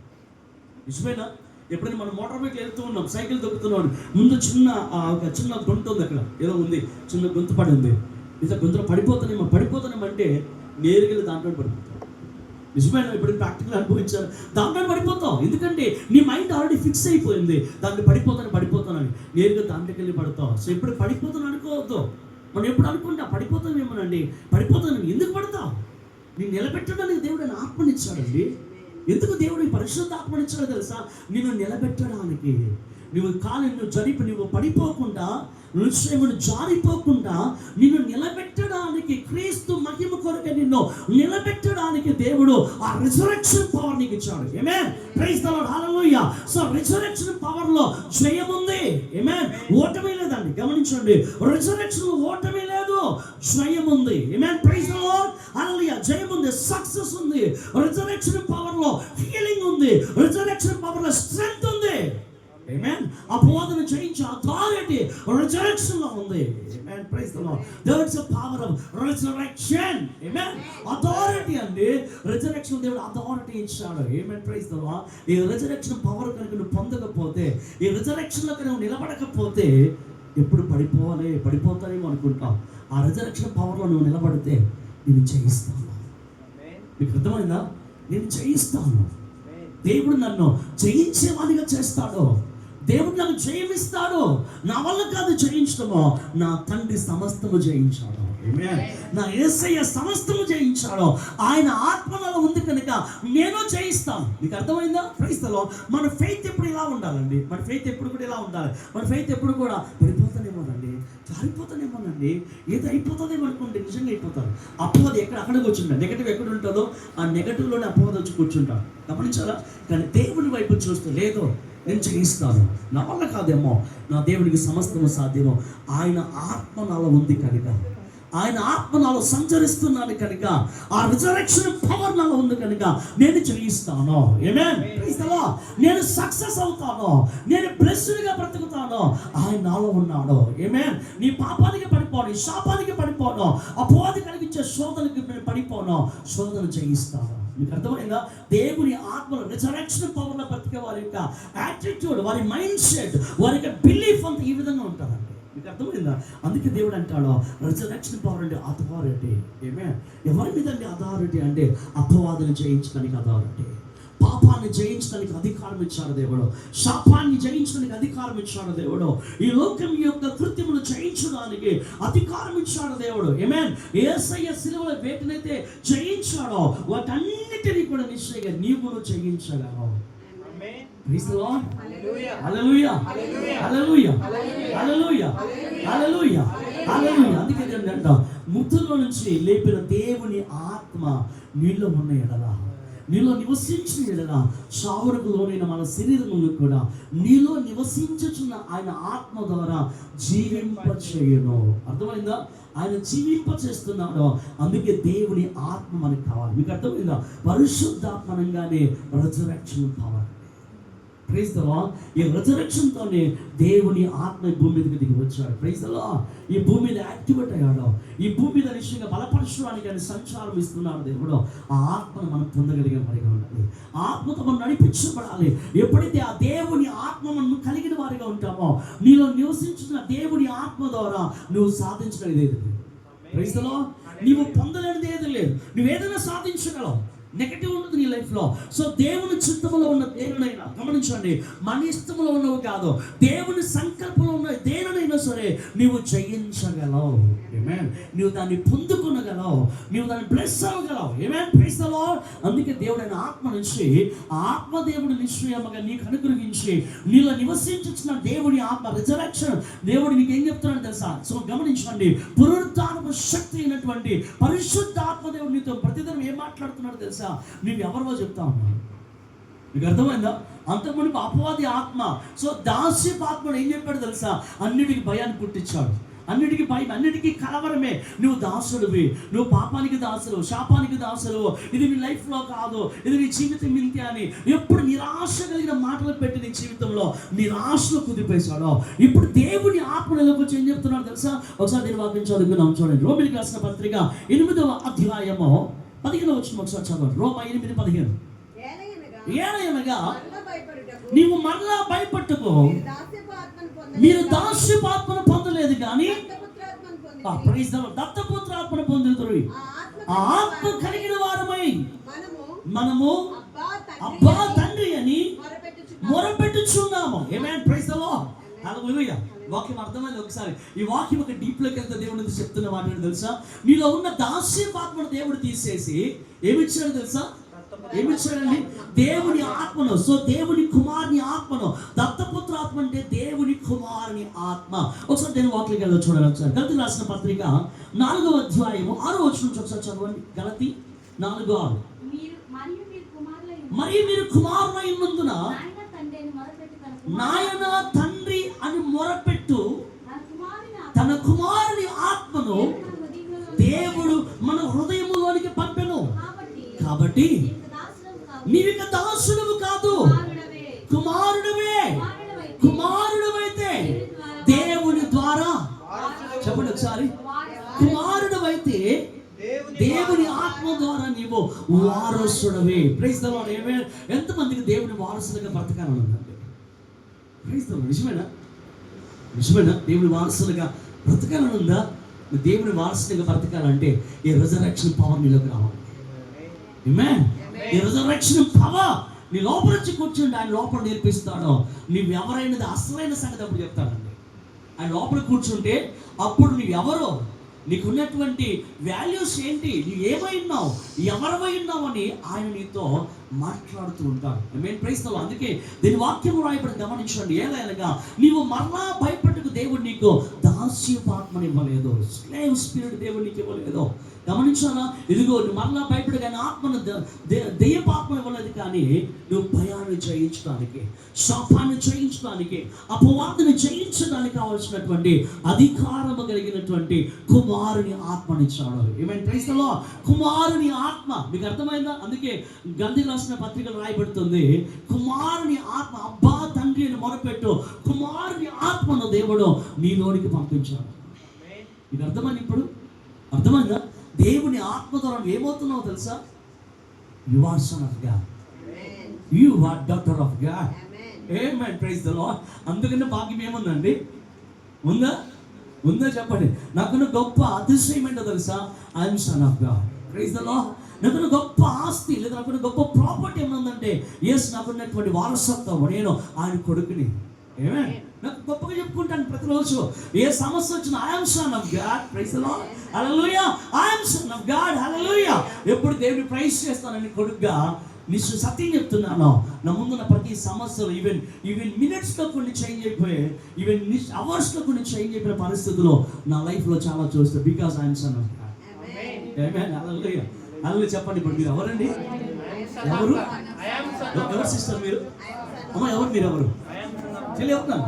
నిజమేనా? ఎప్పుడైనా మనం మోటార్ బైక్ వెళ్తూ ఉన్నాం, సైకిల్ దొక్కుతున్నాం, ముందు ఒక చిన్న గొంతు ఉంది, అక్కడ ఏదో ఉంది, చిన్న గొంతు పడి ఉంది. ఇట్లా గొంతులో పడిపోతానేమంటే నేరుగా దాంట్లో పడిపోతాం. నిజమైన ఇప్పుడు ప్రాక్టికల్ అనుభవించారు. దాంట్లో పడిపోతాం. ఎందుకంటే నీ మైండ్ ఆల్రెడీ ఫిక్స్ అయిపోయింది, దాంట్లో పడిపోతానని. నేరుగా దాంట్లోకి వెళ్ళి పడతావు. సో ఎప్పుడు పడిపోతాను అనుకోవద్దు. మనం ఎప్పుడు అనుకుంటా పడిపోతామేమోనండి, పడిపోతాను. ఎందుకు పడతావు? నేను నిలబెట్టడానికి దేవుడు ఆయన ఆత్మనిచ్చాడండి. ఎందుకు దేవుడు ఈ పరిశుద్ధ ఆత్మనిచ్చాడో తెలుసా? నిన్ను నిలబెట్టడానికి. నువ్వు పడిపోకుండా, నిశ్చయమును జారిపోకుండా నిన్ను నిలబెట్టడానికి, క్రీస్తు మహిమ కొరకు నిన్ను నిలబెట్టడానికి దేవుడు ఆ రిజరెక్షన్ పవర్ నీకు ఇచ్చాడు. ఆమేన్. Praise the lord. హల్లెలూయా. సో రిజరెక్షన్ పవర్ లో జయం ఉంది. ఆమేన్. ఓటమి లేదండి. గమనించండి, రిజరెక్షన్ ఓటమి లేదు, జయం ఉంది. ఆమేన్. Praise the lord. హల్లెలూయా. జయం ఉంది, సక్సెస్ ఉంది. రిజరెక్షన్ పవర్ లో హీలింగ్ ఉంది. రిజరెక్షన్ పవర్ లో స్ట్రెంగ్త్ ఉంది. ఆమేన్. అపవాదును జయించే అథారిటీ రిజరెక్షన్ లో ఉంది. ఆమేన్. Praise the Lord. There is a power of resurrection. ఆమేన్. అథారిటీ అండి. రిజరెక్షన్ దేవుడు అథారిటీ ఇచ్చాడు. ఆమేన్. Praise the Lord. ఈ రిజరెక్షన్ పవర్ కనుక నువ్వు పొందకపోతే, ఈ రిజరెక్షన్ లో నువ్వు నిలబడకపోతే ఎప్పుడు పడిపోతానేమో అనుకుంటావు. ఆ రిజరెక్షన్ పవర్ లో నువ్వు నిలబడితే నేను జయిస్తాను. మీకు అర్థమైందా? నేను జయిస్తాను. దేవుడు నన్ను జయించేవాడిగా చేస్తాడు. దేవుడు నాకు జయమిస్తాడు. నా వల్ల కాదు జయించడము, నా తండ్రి సమస్తము జయించాడు. నా యేసయ్య సమస్తము జయించాడు. ఆయన ఆత్మలో ఉంది కనుక నేను జయిస్తాను. మీకు అర్థమైందా? Praise the Lord. మన ఫెయిత్ ఎప్పుడు ఇలా ఉండాలండి. మన ఫెయిత్ ఎప్పుడు కూడా ఇలా ఉండాలి. మన ఫెయిత్ ఎప్పుడు కూడా పడిపోతానేమోనండి, జారిపోతానేమోనండి, ఏదో అయిపోతుందేమో అనుకోండి, నిజంగా అయిపోతారు. అపవాది అక్కడ కూర్చుంటాడు. నెగటివ్ ఎక్కడ ఉంటుందో ఆ నెగటివ్లోనే అపవాది వచ్చి కూర్చుంటాడు. గమనించాలా? కానీ దేవుని వైపు చూస్తూ లేదు, నేను జయిస్తాను. నా వల్ల కాదేమో, నా దేవునికి సమస్తము సాధ్యమో. ఆయన ఆత్మ నాలో ఉంది కనుక, ఆయన ఆత్మ నాలో సంచరిస్తున్నాను కనుక, ఆ రిజరెక్షన్ పవర్ నాలో ఉంది కనుక నేను జయిస్తాను. ఆమేన్. Praise the Lord. నేను సక్సెస్ అవుతాను, నేను బ్లెస్డ్గా బ్రతుకుతాను. ఆయన నాలో ఉన్నాడు. ఆమేన్. నీ పాపానికి పడిపోను, శాపానికి పడిపోను, అపవాది కలిగించే శోధనకి పడిపోను, శోధన జయిస్తాను. మీకు అర్థమైందా? దేవుని ఆత్మలో రిజరెక్షన్ పవర్లో బ్రతికే వారి యొక్క యాటిట్యూడ్, వారి మైండ్ సెట్, వారి యొక్క బిలీఫ్ అంతా ఈ విధంగా ఉంటుందండి. మీకు అర్థమైందా? అందుకే దేవుడు అంటాడు రిజరెక్షన్ పవర్ అంటే అథారిటీ. ఆమేన్. ఎవరి మీద అండి అథారిటీ అంటే? అపవాదిని జయించడానికి అథారిటీ, పాపాన్ని జయించడానికి అధికారం ఇచ్చాడు దేవుడు, శాపాన్ని జయించడానికి అధికారం ఇచ్చాడు దేవుడు, ఈ లోకం యొక్క కృత్యమును జయించడానికి అధికారం ఇచ్చాడు దేవుడు. ఆమేన్. యేసయ్య సిలువలో వేటినైతే జయించాడో వాటన్నిటినీ కూడా నిశ్చయంగా నీవు జయించగలవు. Praise the lord. హల్లెలూయా, హల్లెలూయా, హల్లెలూయా, హల్లెలూయా, హల్లెలూయా, హల్లెలూయా. అందుకే నేను అంటా, మృతుల్లో నుంచి లేపిన దేవుని ఆత్మ నీలో ఉన్న ఎడల, నీలో నివసించిన ఎడల, చావునకు లోనైన మన శరీరమును కూడా నీలో నివసించుచున్న ఆయన ఆత్మ ద్వారా జీవింపచేయును. అర్థమైందా? ఆయన జీవింపచేస్తున్నాడు. అందుకే దేవుని ఆత్మ మనకు కావాలి. మీకు అర్థమైందా? పరిశుద్ధాత్మనంగానే resurrection power. Praise the Lord. ఈ రిజరెక్షన్తోనే దేవుని ఆత్మ ఈ భూమి మీదకి దిగి వచ్చాడు. Praise the Lord. ఈ భూమి మీద యాక్టివేట్ అయ్యాడు. ఈ భూమి మీద నిశ్చయంగా బలపరచడానికి ఆయన సంచారం ఇస్తున్నాడు దేవుడు. ఆ ఆత్మను మనం పొందగలిగే వారిగా ఉండాలి. ఆత్మతో మనం నడిపించబడాలి. ఎప్పుడైతే ఆ దేవుని ఆత్మ మనం కలిగిన వారిగా ఉంటామో, నీలో నివసించిన దేవుని ఆత్మ ద్వారా నువ్వు సాధించగలిగేది. Praise the lord. నీవు పొందలేనిది ఏది లేదు. నువ్వు ఏదైనా సాధించగలవు. నెగటివ్ ఉండదు నీ లైఫ్లో. సో దేవుని చిత్తములో ఉన్న దేనినైనా గమనించండి, మన ఇష్టంలో ఉన్నవి కాదు, దేవుని సంకల్పంలో ఉన్న దేనినైనా సరే నీవు జయించగలవు. ఆమేన్. నీవు దాన్ని పొందుకొనగలవు, నీవు దాన్ని బ్లెస్ అవ్వగలవు. ఆమేన్. Praise the Lord. అందుకే దేవుడు ఆయన ఆత్మ నుంచి, ఆత్మ దేవుడు నిశ్చయముగా నీకు అనుగ్రహించి నీలో నివసించుచున్న దేవుని ఆత్మ రిజరెక్షన్ దేవుడు నీకు ఏం చెప్తున్నాడు తెలుసా? సో గమనించండి, పునరుత్థానపు శక్తి అయినటువంటి పరిశుద్ధ ఆత్మ దేవుడు నీతో ప్రతిదినం ఏం మాట్లాడుతున్నాడు తెలుసా? నువ్వు ఎవరివో చెప్తా ఉన్నావు. మీకు అర్థమైందా? అంతకుముందు అపవాది ఆత్మ, సో దాస్యపు ఆత్మను ఏం చెప్పాడు తెలుసా? అన్నిటికీ భయాన్ని పుట్టించాడు, అన్నిటికీ భయం, అన్నిటికీ కలవరమే. నువ్వు దాసుడివి, నువ్వు పాపానికి దాసుడు, శాపానికి దాసుడు, ఇది నీ లైఫ్లో కాదు, ఇది నీ జీవితం ఇంతే అని ఎప్పుడు నిరాశ కలిగిన మాటలు పెట్టి నీ జీవితంలో నిరాశలో కుదిపేశాడు. ఇప్పుడు దేవుని ఆత్మలోకి వచ్చి ఏం చెప్తున్నాడు తెలుసా? ఒకసారి నేను వాక్యం చదువుకున్నాం చూడండి. రోమిలికి రాసిన పత్రిక 8వ అధ్యాయము 15వ వచనం ఒకసారి చదవండి. రోమా 8:15. ఏలయనగా నీవు మరలా భయపట్టుకో, మీరు దాస్యపు ఆత్మను పొందలేదు కానీ దత్తపుత్ర ఆత్మను పొందుతురు. ఆ ఆత్మ కలిగిన వారమై మనము అబ్బా తండ్రి అని మొరపెట్టుచున్నాము. ఆమేన్. Praise the lord. హల్లెలూయా. వాక్యం అర్థమైంది. ఒకసారి ఈ వాక్యం ఒక డీప్లోకి వెళ్తే దేవుడు చెప్తున్న మాట తెలుసా? నీలో ఉన్న దాస్యపు ఆత్మను దేవుడు తీసేసి ఏమిచ్చాడు తెలుసా? ఏమిచ్చాడండి? దేవుని ఆత్మను. సో దేవుని కుమారుని ఆత్మను, దత్తపుత్ర ఆత్మ అంటే దేవుని కుమారుని ఆత్మ. ఒకసారి నేను వాక్యం వెళ్ళి చూడాలి. ఒకసారి గలతీ రాసిన పత్రిక 4వ అధ్యాయము 6వ వచనం నుంచి ఒకసారి చదవండి. గలతీ 4:6. మరియు మీరు కుమారులై ఉన్నందున నాయన తండ్రి అని మొరపెట్టు తన కుమారుని ఆత్మను దేవుడు మన హృదయములోనికి పంపెను. కాబట్టి నీవిక దాసుడవు కాదు, కుమారుడవే. కుమారుడవైతే దేవుని ద్వారా, చెప్పండి ఒకసారి, కుమారుడవైతే దేవుని ఆత్మ ద్వారా నీవు వారసుడవే. Praise the lord. ఆమేన్. ఎంతమందికి దేవుని వారసులుగా బ్రతకాలని ఉందండి? Praise the Lord. నిజమేనా? నిజమేనా? దేవుని వారసులుగా బ్రతకాలని ఉందా? నువ్వు దేవుని వారసునిగా బ్రతకాలంటే ఈ రిజర్వేషన్ పవర్ నీలోకి రావాలి. ఆమేన్. ఈ రిజర్వేషన్ పవర్ నీ లోపల నుంచి కూర్చుంటే ఆయన లోపల నేర్పిస్తాడో నీవు ఎవరైనది అసలైన సంగతి అప్పుడు చెప్తాడండి. ఆయన లోపల కూర్చుంటే అప్పుడు నువ్వు ఎవరో, నీకున్నటువంటి వాల్యూస్ ఏంటి, నువ్వు ఏమై ఉన్నావు, ఎవరివై ఉన్నావు అని ఆయన నీతో మాట్లాడుతూ ఉంటాడు. ఆమేన్. Praise the Lord. అందుకే దీని వాక్యం రాయబడి గమనించండి. ఏలైనగా నీవు మరలా భయపడకు, దేవుడు నీకు దాస్యపు ఆత్మని ఇవ్వలేదు, స్లేవ్ స్పిరిట్ దేవుడు నీకు ఇవ్వలేదు. గమనించాలా? ఇదిగో నువ్వు మరలా భయపడు కానీ ఆత్మను దెయ్యపు ఆత్మ ఇవ్వలేదు, కానీ నువ్వు భయాన్ని జయించడానికి, శాపాన్ని జయించడానికి, అపవాదుని జయించడానికి కావాల్సినటువంటి అధికారము కలిగినటువంటి కుమారుని ఆత్మనిచ్చాడు. ఏమైనా క్రైస్తవులో కుమారుని ఆత్మ మీకు అర్థమైందా? అందుకే గంధి రాసిన పత్రికలు రాయబడుతుంది, కుమారుని ఆత్మ, అబ్బా తండ్రి అని మొరపెట్టు, కుమారుని ఆత్మను దేవుడు నీలోనికి పంపించాడు. మీకు అర్థమైంది? ఇప్పుడు అర్థమైందా? దేవుని ఆత్మ ద్వారా ఏమవుతున్నావు తెలుసా? You are son of God, you are daughter of God. ఆమేన్. Praise the Lord. అందుకనే భాగ్యం ఏముందండి? ఉందా చెప్పండి. నాకున్న గొప్ప అతిశయం ఏంటో తెలుసా? I'm son of God. Praise the Lord. నాకున్న గొప్ప ఆస్తి లేదా నాకున్న గొప్ప ప్రాపర్టీ ఏముందంటే, ఎస్ నాకున్నటువంటి వారసత్వం, నేను ఆయన కొడుకుని. ఆమేన్. నాకు గొప్పగా చెప్పుకుంటాను ప్రతిరోజు. ఏ సమస్య వచ్చినా I'm son of God. Praise the lord. హల్లెలూయా. I'm son of God. హల్లెలూయా. ఎప్పుడు దేవుని ప్రైజ్ చేస్తానని కొడుకుగా నిన్ను సత్యం చెప్తున్నాను. నా ముందున్న ప్రతి సమస్యలు ఈవెన్ మినిట్స్లో కొన్ని చేంజ్ అయిపోయాయి, ఈవెన్ అవర్స్లో కొన్ని చేంజ్ అయిపోయిన పరిస్థితుల్లో నా లైఫ్లో చాలా చూస్తే because I'm son of God. ఆమేన్. హల్లెలూయా. హల్లెలూయా. చెప్పండి. ఇప్పుడు మీరు ఎవరండి? ఎవరు సిస్టర్ మీరు? అమ్మ ఎవరు మీరు? ఎవరు తెలియవుతున్నాను?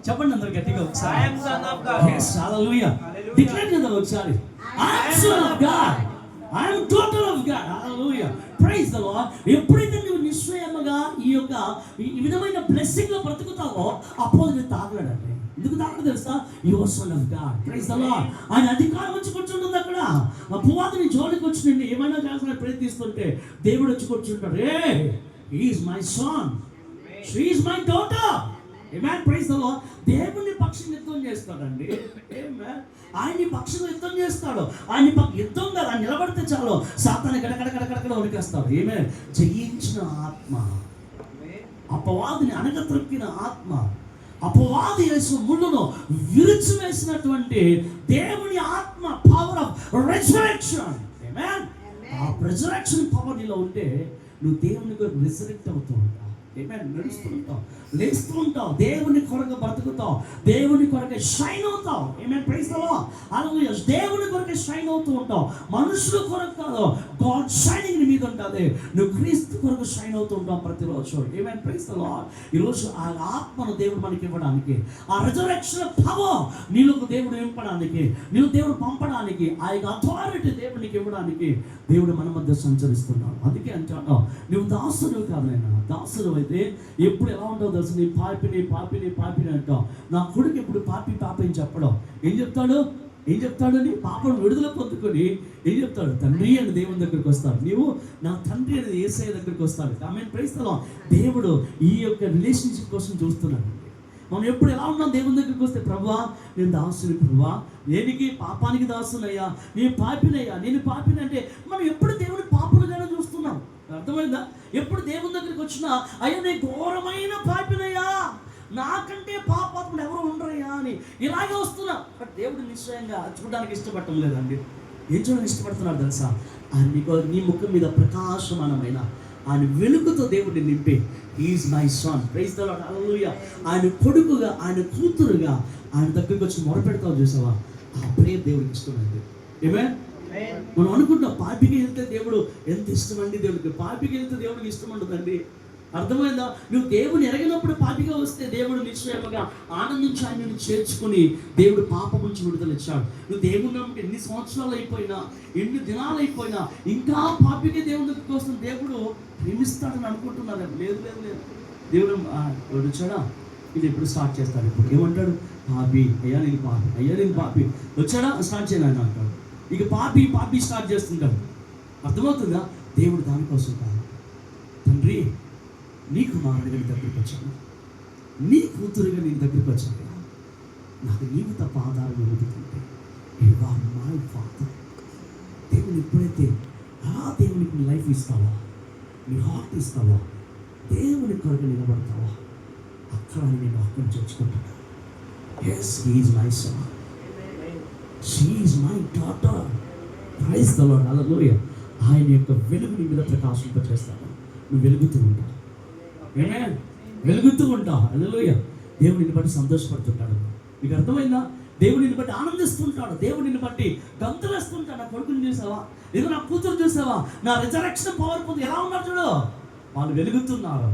చెప్పండి అందరు గట్టిగా ఒకసారి. హల్లెలూయా. డిక్లేర్ చేద్దాం ఒకసారి. I'm son of God, I'm daughter of God. హల్లెలూయా. Praise the Lord. ఎప్పుడైతే నువ్వు నిశ్చయముగా ఈ విధమైన బ్లెస్సింగ్ లో బ్రతుకుతావో అప్పుడు నువ్వు తాగలేడండి. ఎందుకు తాగలేదు తెలుసా? You are son of God. Praise the lord. ఆయన అధికారం వచ్చి కూర్చుంటుంది అక్కడ. అపవాది నీ జోలికి వచ్చి నిన్ను ఏమైనా చేస్తానని ప్రయత్నిస్తుంటే దేవుడు వచ్చి కూర్చుంటాడు. He is my son, she is my daughter. ఆమేన్. Praise the Lord. దేవుని పక్షం యుద్ధం చేస్తాడండి. ఆమేన్. ఆయన్ని పక్షం యుద్ధం చేస్తాడు. ఆయన యుద్ధం కాదు, ఆయన నిలబడితే చాలు సాతాను కడకడ ఉరికేస్తాడు. ఆమేన్. జయించిన ఆత్మ, అపవాదిని అణగత్రొక్కిన ఆత్మ, అపవాది వేసిన ముళ్ళను విరిచివేసినటువంటి దేవుని ఆత్మ, పవర్ ఆఫ్ రెజరెక్షన్. ఆమేన్. ఆ రెజరెక్షన్ పవర్ నీలో ఉంటే నువ్వు దేవుని కొరకు రిజరెక్ట్ అవుతూ ఉంటావు. ఆమేన్. నడుస్తూ ఉంటావు, లేస్తూ ఉంటావు, దేవుని కొరకు బ్రతుకుతావు, దేవుని కొరకు షైన్ అవుతావు. ఆమేన్. Praise the lord. హల్లెలూయా. దేవుని కొరకు షైన్ అవుతూ ఉంటావు, మనుషుల కొరకు కాదు. గాడ్ షైనింగ్ నీ మీద ఉంటుంది. నువ్వు క్రీస్తు కొరకు షైన్ అవుతూ ఉంటావు ప్రతిరోజు. ఆమేన్. Praise the Lord. ఈరోజు ఆ ఆత్మను దేవుడు మనకి ఇవ్వడానికి, ఆ రిజరెక్షన్ పవర్ నీలోకి దేవుడు ఇవ్వడానికి, నీవు దేవుడు పంపడానికి, ఆ యొక్క అథారిటీ దేవునికి ఇవ్వడానికి దేవుడు మన మధ్య సంచరిస్తున్నాడు. అందుకే అంటాడు, నువ్వు దాసుడు కాదు, నేను దాసుడు అయితే ఎప్పుడు ఎలా ఉంటావు తెలుసు? నీ పాపిని అంటావు. నా కొడుకు ఎప్పుడు పాపి అని చెప్పడం. ఏం చెప్తాడు అని పాపను విడుదల పొందుకొని ఏం చెప్తాడు? తండ్రి అని దేవుని దగ్గరికి వస్తాడు. నీవు నా తండ్రి అనేది యేసయ్య దగ్గరికి వస్తాడు. ఆమేన్. Praise the Lord. దేవుడు ఈ యొక్క రిలేషన్షిప్ కోసం చూస్తున్నాడు. మనం ఎప్పుడు ఎలా ఉన్నాం దేవుని దగ్గరికి వస్తే? ప్రభువా నేను దాసుని, ప్రభువా దేనికి? పాపానికి దాసునయ్యా, నేను పాపినయ్యా, నేను పాపిని అంటే మనం ఎప్పుడు దేవుని పాపులుగానే చూస్తున్నాం. అర్థమైందా? ఎప్పుడు దేవుని దగ్గరికి వచ్చినా అయ్యా నేను ఘోరమైన పాపినయ్యా, నాకంటే పాపాత్ముడు ఎవరు ఉండరయ్యా అని ఇలాగే వస్తున్నా. బట్ దేవుడు నిశ్చయంగా చూడడానికి ఇష్టపడటం లేదండి. ఏం చూడడానికి ఇష్టపడుతున్నాడు తెలుసా? ఆయన నీ ముఖం మీద ప్రకాశమానమైన ఆయన వెలుగుతో దేవుడిని నింపి is my son. Praise the lord. హల్లెలూయా. ఆయన కొడుకుగా, ఆయన కూతురుగా ఆయన దగ్గరికి వచ్చి మొరపెడతావు చూసావా? ఆ ప్రేమ దేవుడికి ఇష్టమైంది. ఆమేన్. మనం అనుకుంటాం పాపికి వెళ్తే దేవుడు ఎంత ఇష్టమండి దేవుడికి, పాపికి వెళ్తే దేవుడికి ఇష్టం ఉండదండి. అర్థమైందా? నువ్వు దేవుని ఎరగినప్పుడు పాపిగా వస్తే దేవుడు నిశ్చయముగా ఆనందించి ఆయనను చేర్చుకుని దేవుడు పాపం నుంచి విడుదల ఇచ్చాడు. నువ్వు దేవుని నమ్మితే ఎన్ని సంవత్సరాలు అయిపోయినా, ఎన్ని దినాలు అయిపోయినా ఇంకా పాపికి దేవుని దగ్గరికి వస్తుంది. దేవుడు ప్రేమిస్తాడని అనుకుంటున్నారు. లేదు. దేవుడు వచ్చాడా? ఇది ఎప్పుడు స్టార్ట్ చేస్తాడు. ఇప్పుడు ఏమంటాడు? పాపి అయ్యా నేను పాపి వచ్చాడా? స్టార్ట్ చేయాలని అంటాడు. ఇక పాపి స్టార్ట్ చేస్తుంటాడు. అర్థమవుతుందా? దేవుడు దానికోసం కాదు. తండ్రి నీ కుమారుడిగా నీ దగ్గరికి వచ్చాను, నీ కూతురుగా నీ దగ్గరికి వచ్చాను, నాకు నీవు తప్ప ఆధారం వెతుకుంటే యు ఆర్ మై ఫాదర్. దేవుని ఎప్పుడైతే దేవునికి నీ లైఫ్ ఇస్తావా, నీ హార్ట్ ఇస్తావా, దేవుని కొరకు నిలబడతావా, అక్కడ నేను అర్థం చేసుకుంటాను. Yes, he is my son, she is my daughter. Praise the lord, హల్లెలూయా. ఆయన యొక్క వెలుగు నీ మీద ప్రకాశింపచేస్తాడు. నువ్వు వెలుగుతూ ఉంటావు. ఆమేన్. వెలుగుతూ ఉంటావు. హల్లెలూయా. దేవుడు నిన్ను బట్టి సంతోషపడుతుంటాడు. మీకు అర్థమైందా? దేవుడు నిన్ను బట్టి ఆనందిస్తుంటాడు. దేవుడు నిన్ను బట్టి గంతులేస్తుంటాడు. నా కొడుకుని చూసావా, ఏదో నా కూతురు చూసావా, నా రిజరెక్షన్ పవర్ పొంది ఎలా ఉన్నారు చూడు. వాళ్ళు వెలుగుతున్నారు,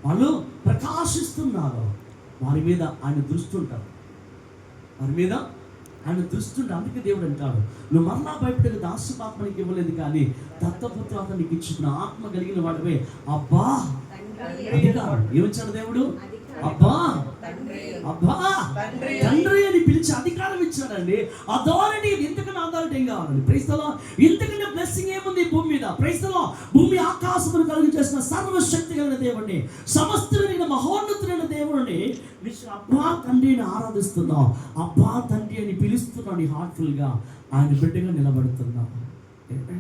వాళ్ళు ప్రకాశిస్తున్నారు. వారి మీద ఆయన దృష్టి ఉంటారు, వారి మీద ఆయన దృష్టి ఉంటాడు. అందుకే దేవుడు అంటాడు, నువ్వు మరలా భయపడే దాస్యపాప నీకు ఇవ్వలేదు, కానీ దత్తపుత్రాత నీకు ఇచ్చిన ఆత్మ కలిగిన వాడివే. అబ్బా అధికారం ఏమిచ్చాడు దేవుడు? అబ్బా అబ్బా తండ్రి అని పిలిచి అధికారం ఇచ్చాడండి. అథారిటీ. ఇంతకన్నా అథారిటీ ఏం కావాలండి? Praise the Lord. ఇంతకన్నా బ్లెస్సింగ్ ఏముంది భూమి మీద? Praise the Lord. భూమి ఆకాశమును కలుగు చేసిన సర్వశక్తి కలిగిన దేవుడిని, సమస్తుడైన మహోన్నతుడైన దేవుడిని అబ్బా తండ్రిని ఆరాధిస్తున్నావు. అబ్బా తండ్రి అని పిలుస్తున్నావు. నీ హార్ట్ఫుల్గా ఆయన బిడ్డగా నిలబడుతున్నావు. ఇది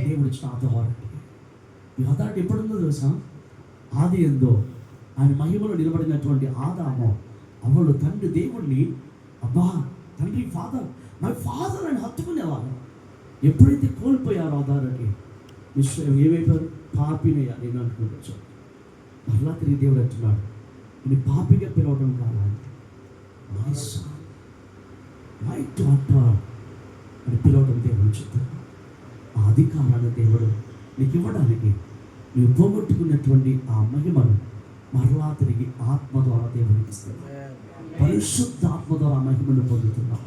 దేవుడు ఇచ్చిన అథారిటీ. ఈ అథారిటీ ఎప్పుడుందో తెలుసా? ఆది ఎందో ఆయన మహిమలో నిలబడినటువంటి ఆదాము అవ్వలు తండ్రి దేవుడిని అబ్బా తండ్రి ఫాదర్, మై ఫాదర్ అని హత్తుకునేవాళ్ళు. ఎప్పుడైతే కోల్పోయారో అథారిటీ, నిశ్చయం ఏమైపోయారు? పాపినయ్యా నేను అనుకుంటూ. మరలా తిరిగి దేవుడు అంటున్నాడు, నీ పాపిగా పిలవడం కాదా, మై సన్, మై డాటర్ అని పిలవడం దేవుడు చెప్తాడు. ఆ అధికారాన్ని దేవుడు నీకు ఇవ్వడానికి, నువ్వు పోగొట్టుకున్నటువంటి ఆ మహిమను మరలా తిరిగి ఆత్మ ద్వారా దేవునికి ఇస్తాడు. పరిశుద్ధ ఆత్మ ద్వారా మహిమను పొందుతున్నాం.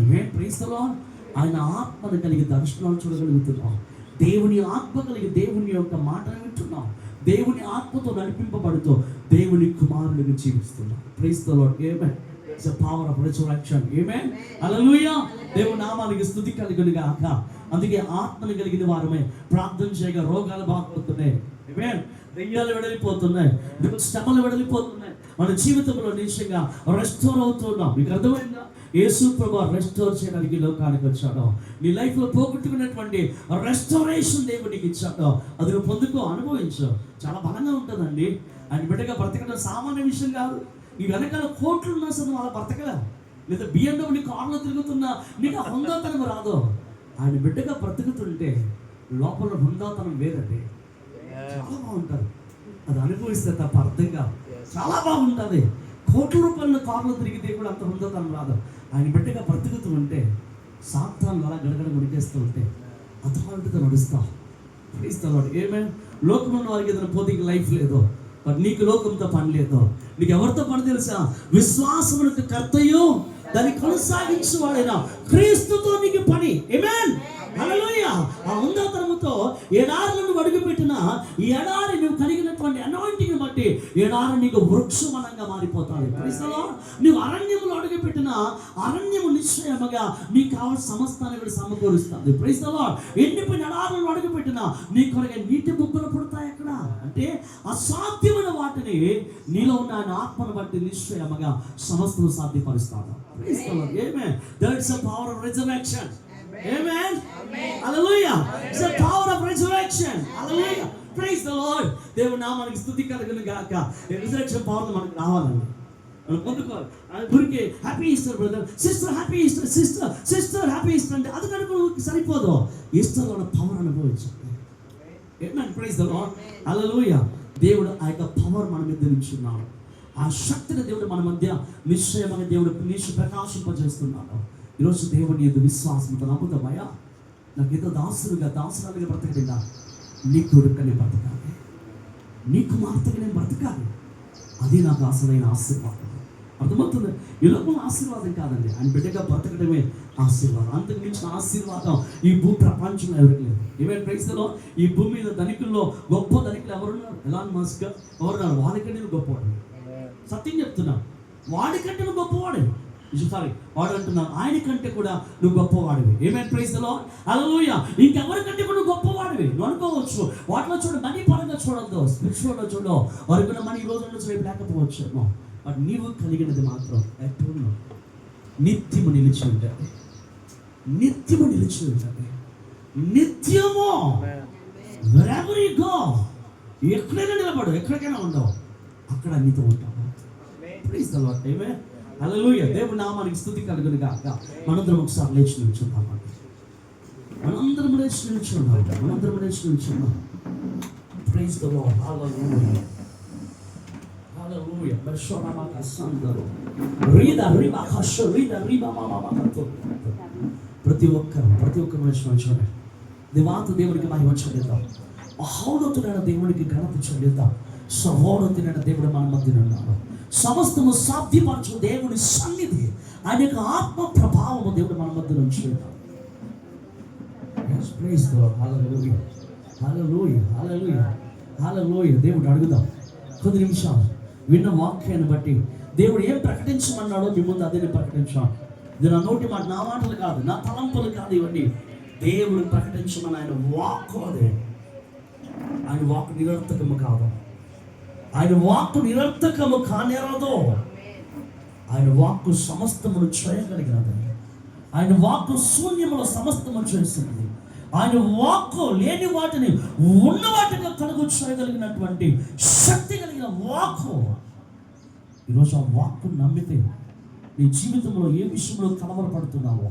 ఆమేన్. Praise the lord. ఆయన ఆత్మను కలిగి దర్శనాలు చూడగలుగుతున్నాం. దేవుని ఆత్మ కలిగి దేవుని యొక్క మాటను వింటున్నాం. దేవుని ఆత్మతో నడిపింపబడుతూ దేవుని కుమారుడిగా జీవిస్తున్నాం. Praise the lord. ఆమేన్. It's the power of resurrection. ఆమేన్. హల్లెలూయా. దేవుని నామానికి స్తుతి కలుగును గాక. అందుకే ఆత్మను కలిగిన వారమే ప్రార్థన చేయగా రోగాలు బాగుపడుతున్నాయి. ఆమేన్. దెయ్యాలు వెడలిపోతున్నాయి, శ్రమలు వెడలిపోతున్నాయి. మన జీవితంలో నిశ్చయంగా రెస్టోర్ అవుతున్నాం. మీకు అర్థమైందా? యేసు ప్రభువు రెస్టోర్ చేయడానికి లోకానికి వచ్చాడు. నీ లైఫ్లో పోగొట్టుకున్నటువంటి రెస్టోరేషన్ దేవుడికి ఇచ్చాడు. అది నువ్వు పొందుకో, అనుభవించు. చాలా బలంగా ఉంటుందండి. ఆయన బిడ్డగా బ్రతకడం సామాన్య విషయం కాదు. నీ వెనకాల కోట్లు ఉన్నా సరే నువ్వు అలా బ్రతకలే. లేదా BMW కార్లో తిరుగుతున్నా నీకు ఆ హుందాతనం రాదు. ఆయన బిడ్డగా బ్రతుకుతుంటే లోపల హుందాతనం వేరండి. చాలా బాగుంటుంది. అది అనుభవిస్తే తప్ప అర్థం కాదు. చాలా బాగుంటుంది. కోట్ల రూపాయల కార్లో తిరిగితే కూడా అంత హుందాతనం రాదు. ఆయన బిడ్డగా బ్రతుకుతూ ఉంటే సాత్రాలు అలా గడగడ ముడికేస్తూ ఉంటే అథారిటీతో నడుస్తావు. Praise the lord. ఆమేన్. లోకంలో వారికి ఏదైనా పోతే లైఫ్ లేదు, బట్ నీకు లోకంతో పని లేదు. నీకు ఎవరితో పని తెలుసా? విశ్వాసమునకు కర్తయు దాన్ని కొనసాగించేవాడైనా క్రీస్తుతో నీకు పని. ఆమేన్. హల్లెలూయా. ఆ ఉన్నతముతో ఎడారులను అడుగుపెట్టిన ఈ ఎడారి నువ్వు కలిగినటువంటి అనాయింటింగ్ బట్టి ఎడారి నీకు వృక్షవనంగా మారిపోతాడు. Praise the lord. నువ్వు అరణ్యములో అడుగుపెట్టిన అరణ్యము నిశ్చయముగా నీకు కావాల్సిన సమస్తాన్ని కూడా సమకూరుస్తుంది. Praise the Lord. ఎండిపోయిన ఎడారులను అడుగుపెట్టిన నీ కొరకు నీటి బుగ్గలు పుడతాయి. ఎక్కడ అంటే అసాధ్యమైన వాటిని నీలో ఉన్న ఆయన ఆత్మను బట్టి నిశ్చయముగా సమస్తము సాధ్యపరుస్తాడు. Praise the lord. ఆమేన్. That is the power of resurrection. Amen. Hallelujah. It's the power of resurrection. Hallelujah. Praise the Lord. దేవుని నామానికి స్తుతి కలుగును గాక. రిజరెక్షన్ పవర్ మనకు రావాలండి. మనం పొందుకోవాలి. గురికి happy easter brother, sister happy easter, sister happy easter అంటే అది కనుక సరిపోదు. ఈస్టర్లో ఉన్న పవర్ అనుభవించండి. Amen. Praise the Lord. Hallelujah. దేవుడు ఆ యొక్క పవర్ మన మీద ఉంచున్నాడు. ఆ శక్తిని దేవుడు మన మధ్య నిశ్చయమైన దేవుడు ప్రకాశింపజేస్తున్నాడు. ఈరోజు దేవుని యొక్క విశ్వాసంతో నమ్ముతామయ్యా, నాకు ఏదో దాసురాలుగా బ్రతకలేదా, నీ కొడుకుని బ్రతకాలి, నీ కుమార్తెగా నేను బ్రతకాలి. అది నాకు అసలైన ఆశీర్వాదం. అర్థమవుతుంది? ఈ లోపల ఆశీర్వాదం కాదండి, ఆయన బిడ్డగా బ్రతకడమే ఆశీర్వాదం. అంతకు మించిన ఆశీర్వాదం ఈ భూ ప్రపంచంలో ఎవరికి లేదు. ఏమైనా ప్రైజ్లో ఈ భూమి మీద ధనికుల్లో గొప్ప ధనికులు ఎవరున్నారు? ఎలాన్ మస్క్ ఎవరున్నారు? వాడికంటే నువ్వు గొప్పవాడు. సత్యం చెప్తున్నా, వాడికంటే నువ్వు గొప్పవాడు. సారీ, వాడు అంటున్నాను, ఆయన కంటే కూడా నువ్వు గొప్పవాడివి. ఏమైనా ప్రైజ్ ది లార్డ్. హల్లెలూయా. ఇంకెవరికంటే కూడా నువ్వు గొప్పవాడివి. నువ్వు అనుకోవచ్చు వాటిలో చూడ, మనీ పరంగా చూడొద్దు, స్పిరిచువల్గా చూడు. వారికి మనీ ఈ రోజు నుంచి రేపు లేకపోవచ్చు, బట్ నీవు కలిగినది మాత్రం ఎప్పుడు నిత్యము నిలిచి ఉంటుంది. నిత్యము నిలిచి ఉంటుంది. నిత్యము wherever you go, ఎక్కడైనా నిలబడు, ఎక్కడికైనా ఉండవు, అక్కడ నీతో ఉంటాము. Praise the lord. ఆమేన్. హల్లెలూయా. దేవుని నామానికి స్తుతి కలుగును గాక. మనందరం ఒకసారి లేచి నిల్చుందాం. మనందరం లేచి నిల్చుందాం. Praise the lord. హల్లెలూయా. హల్లెలూయా. బషోరామాక సందరు రీదా రిబా ఖష రీదా రిబా మామామాకతో. ప్రతి ఒక్కరు నిల్చుండండి. దేవాంత దేవునికి మహిమ చెల్లిద్దాం. మహోన్నతుడైన దేవునికి ఘనత చెల్లిద్దాం. సహోన్నతుడైన దేవుడు మన మధ్యన ఉన్నాడు. సమస్తము సాధ్యపరచు దేవుని సన్నిధి, ఆయన యొక్క ఆత్మ ప్రభావము దేవుడు మన మధ్యలో ఉంచుతాడు. దేవుడు అడుగుదాం. కొద్ది నిమిషాలు విన్న వాక్యాన్ని బట్టి దేవుడు ఏం ప్రకటించమన్నాడో మీ ముందు అదే ప్రకటించాను. ఇది నా నోటి మాట, నా మాటలు కాదు, నా తలంపులు కాదు, ఇవన్నీ దేవుడు ప్రకటించమని ఆయన వాక్కు. అదే ఆయన వాక్కు నిరర్థకము కాదు. ఆయన వాక్కు నిరర్థకము కానేరదు. ఆయన వాక్కు సమస్తమును చేయగలిగినది. ఆయన వాక్కు శూన్యములో సమస్తము చేస్తున్నది. ఆయన వాక్కు లేని వాటిని ఉన్న వాటిగా కలుగు చేయగలిగినటువంటి శక్తి కలిగిన వాక్కు. ఈరోజు ఆ వాక్కు నమ్మితే నీ జీవితంలో ఏ విషయంలో కలవరపడుతున్నావో,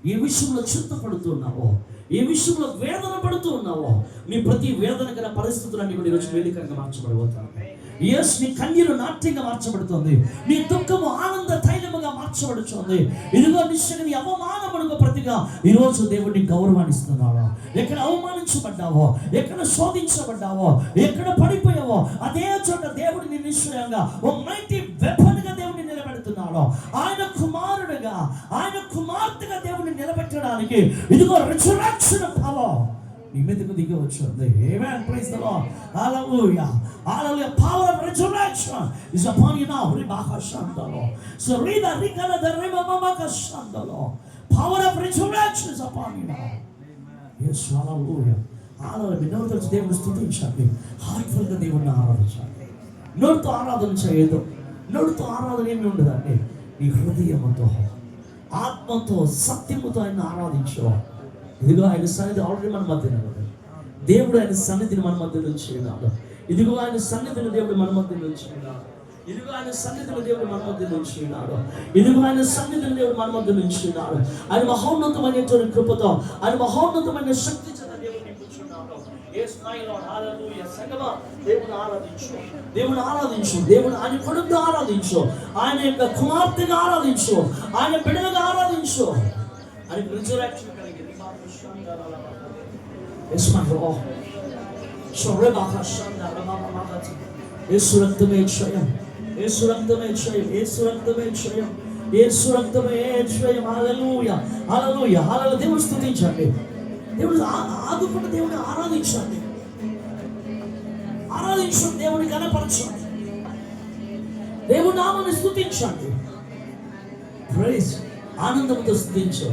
ఏ విషయంలో చింతపడుతున్నావో, ఏ విషయంలో వేదన పడుతూ ఉన్నావో, నీ ప్రతి వేదన గల పరిస్థితులన్నీ కూడా ఈరోజు వేదికగా మార్చబడిపోతాయి. ఎస్, నీ కన్నీరు నాట్యంగా మార్చబడుతుంది. నీ దుఃఖము ఆనంద తైలముగా మార్చబడుతుంది. ఇదిగో నిశ్చయంగా నీ అవమానమునకు ప్రతిగా ఈరోజు దేవుడిని గౌరవాన్నిస్తున్నావా? ఎక్కడ అవమానించబడ్డావో, ఎక్కడ శోధించబడ్డావో, ఎక్కడ పడిపోయావో, అదే చోట దేవుడిని నిశ్చయంగా ఓ మైటీ వెపన్గా దేవుడిని నిలబెడుతున్నాడు. ఆయన కుమారుడుగా, ఆయన కుమార్తెగా దేవుడిని నిలబెట్టడానికి ఇదిగో రిజరెక్షన్ పవర్ నీ మీదకు దిగి వచ్చింది. ఆమేన్. Praise the lord. హల్లెలూయా. హల్లెలూయా. Power of resurrection is upon you now. రిబాకా షందలో. సో రీదా రికల ద రిమమమక షందలో. Power of resurrection is upon you now. yes, హల్లెలూయా. హల్లెలూయా. నోటితో దేవుని స్తుతించండి. హార్ట్ఫుల్ గా దేవుని ఆరాధించండి. నోటితో ఆరాధన చేయదు. నోటితో ఆరాధన ఏమి ఉండదండి. నీ హృదయంతో, ఆత్మతో, సత్యముతో ఆయన ఆరాధించు. ఇదిగో ఆయన సన్నిధి ఆల్రెడీ మన మధ్య ఉన్నది. దేవుడు ఆయన సన్నిధిని మన మధ్య నుంచి ఉన్నాడు. ఇదిగో ఆయన సన్నిధిని దేవుడు మన మధ్య నుంచి ఉన్నాడు. ఇదిగో ఆయన సన్నిధిని దేవుడు మన మధ్య నుంచి ఉన్నాడు. ఇదిగో ఆయన సన్నిధిని దేవుడు మన మధ్య నుంచి ఉన్నాడు. ఆయన మహోన్నతమైనటువంటి కృపతో, ఆయన మహోన్నతమైన శక్తి చేత దేవుడు నింపుచున్నాడు. యేసు నాయన హల్లెలూయా. సంగమా దేవుని ఆరాధించు. దేవుని ఆరాధించు. దేవుని ఆయన కొడుకుగా ఆరాధించు. ఆయన యొక్క కుమార్తెగా ఆరాధించు. ఆయన బిడ్డగా ఆరాధించు. ఆయన రిజరెక్షన్ యేసు రక్తమే క్షయం. యేసు రక్తమే క్షయం. యేసు రక్తమే క్షయం. యేసు రక్తమే క్షయం. హల్లెలూయా. హల్లెలూయా. హల్లెలూయా. దేవుని స్తుతించండి. దేవుని ఆదుకున్న దేవుని ఆరాధించండి. ఆరాధించండి. దేవుని కనపరచండి. దేవుని నామాన్ని స్తుతించండి. ప్రైజ్. ఆనందంతో స్తుతించు.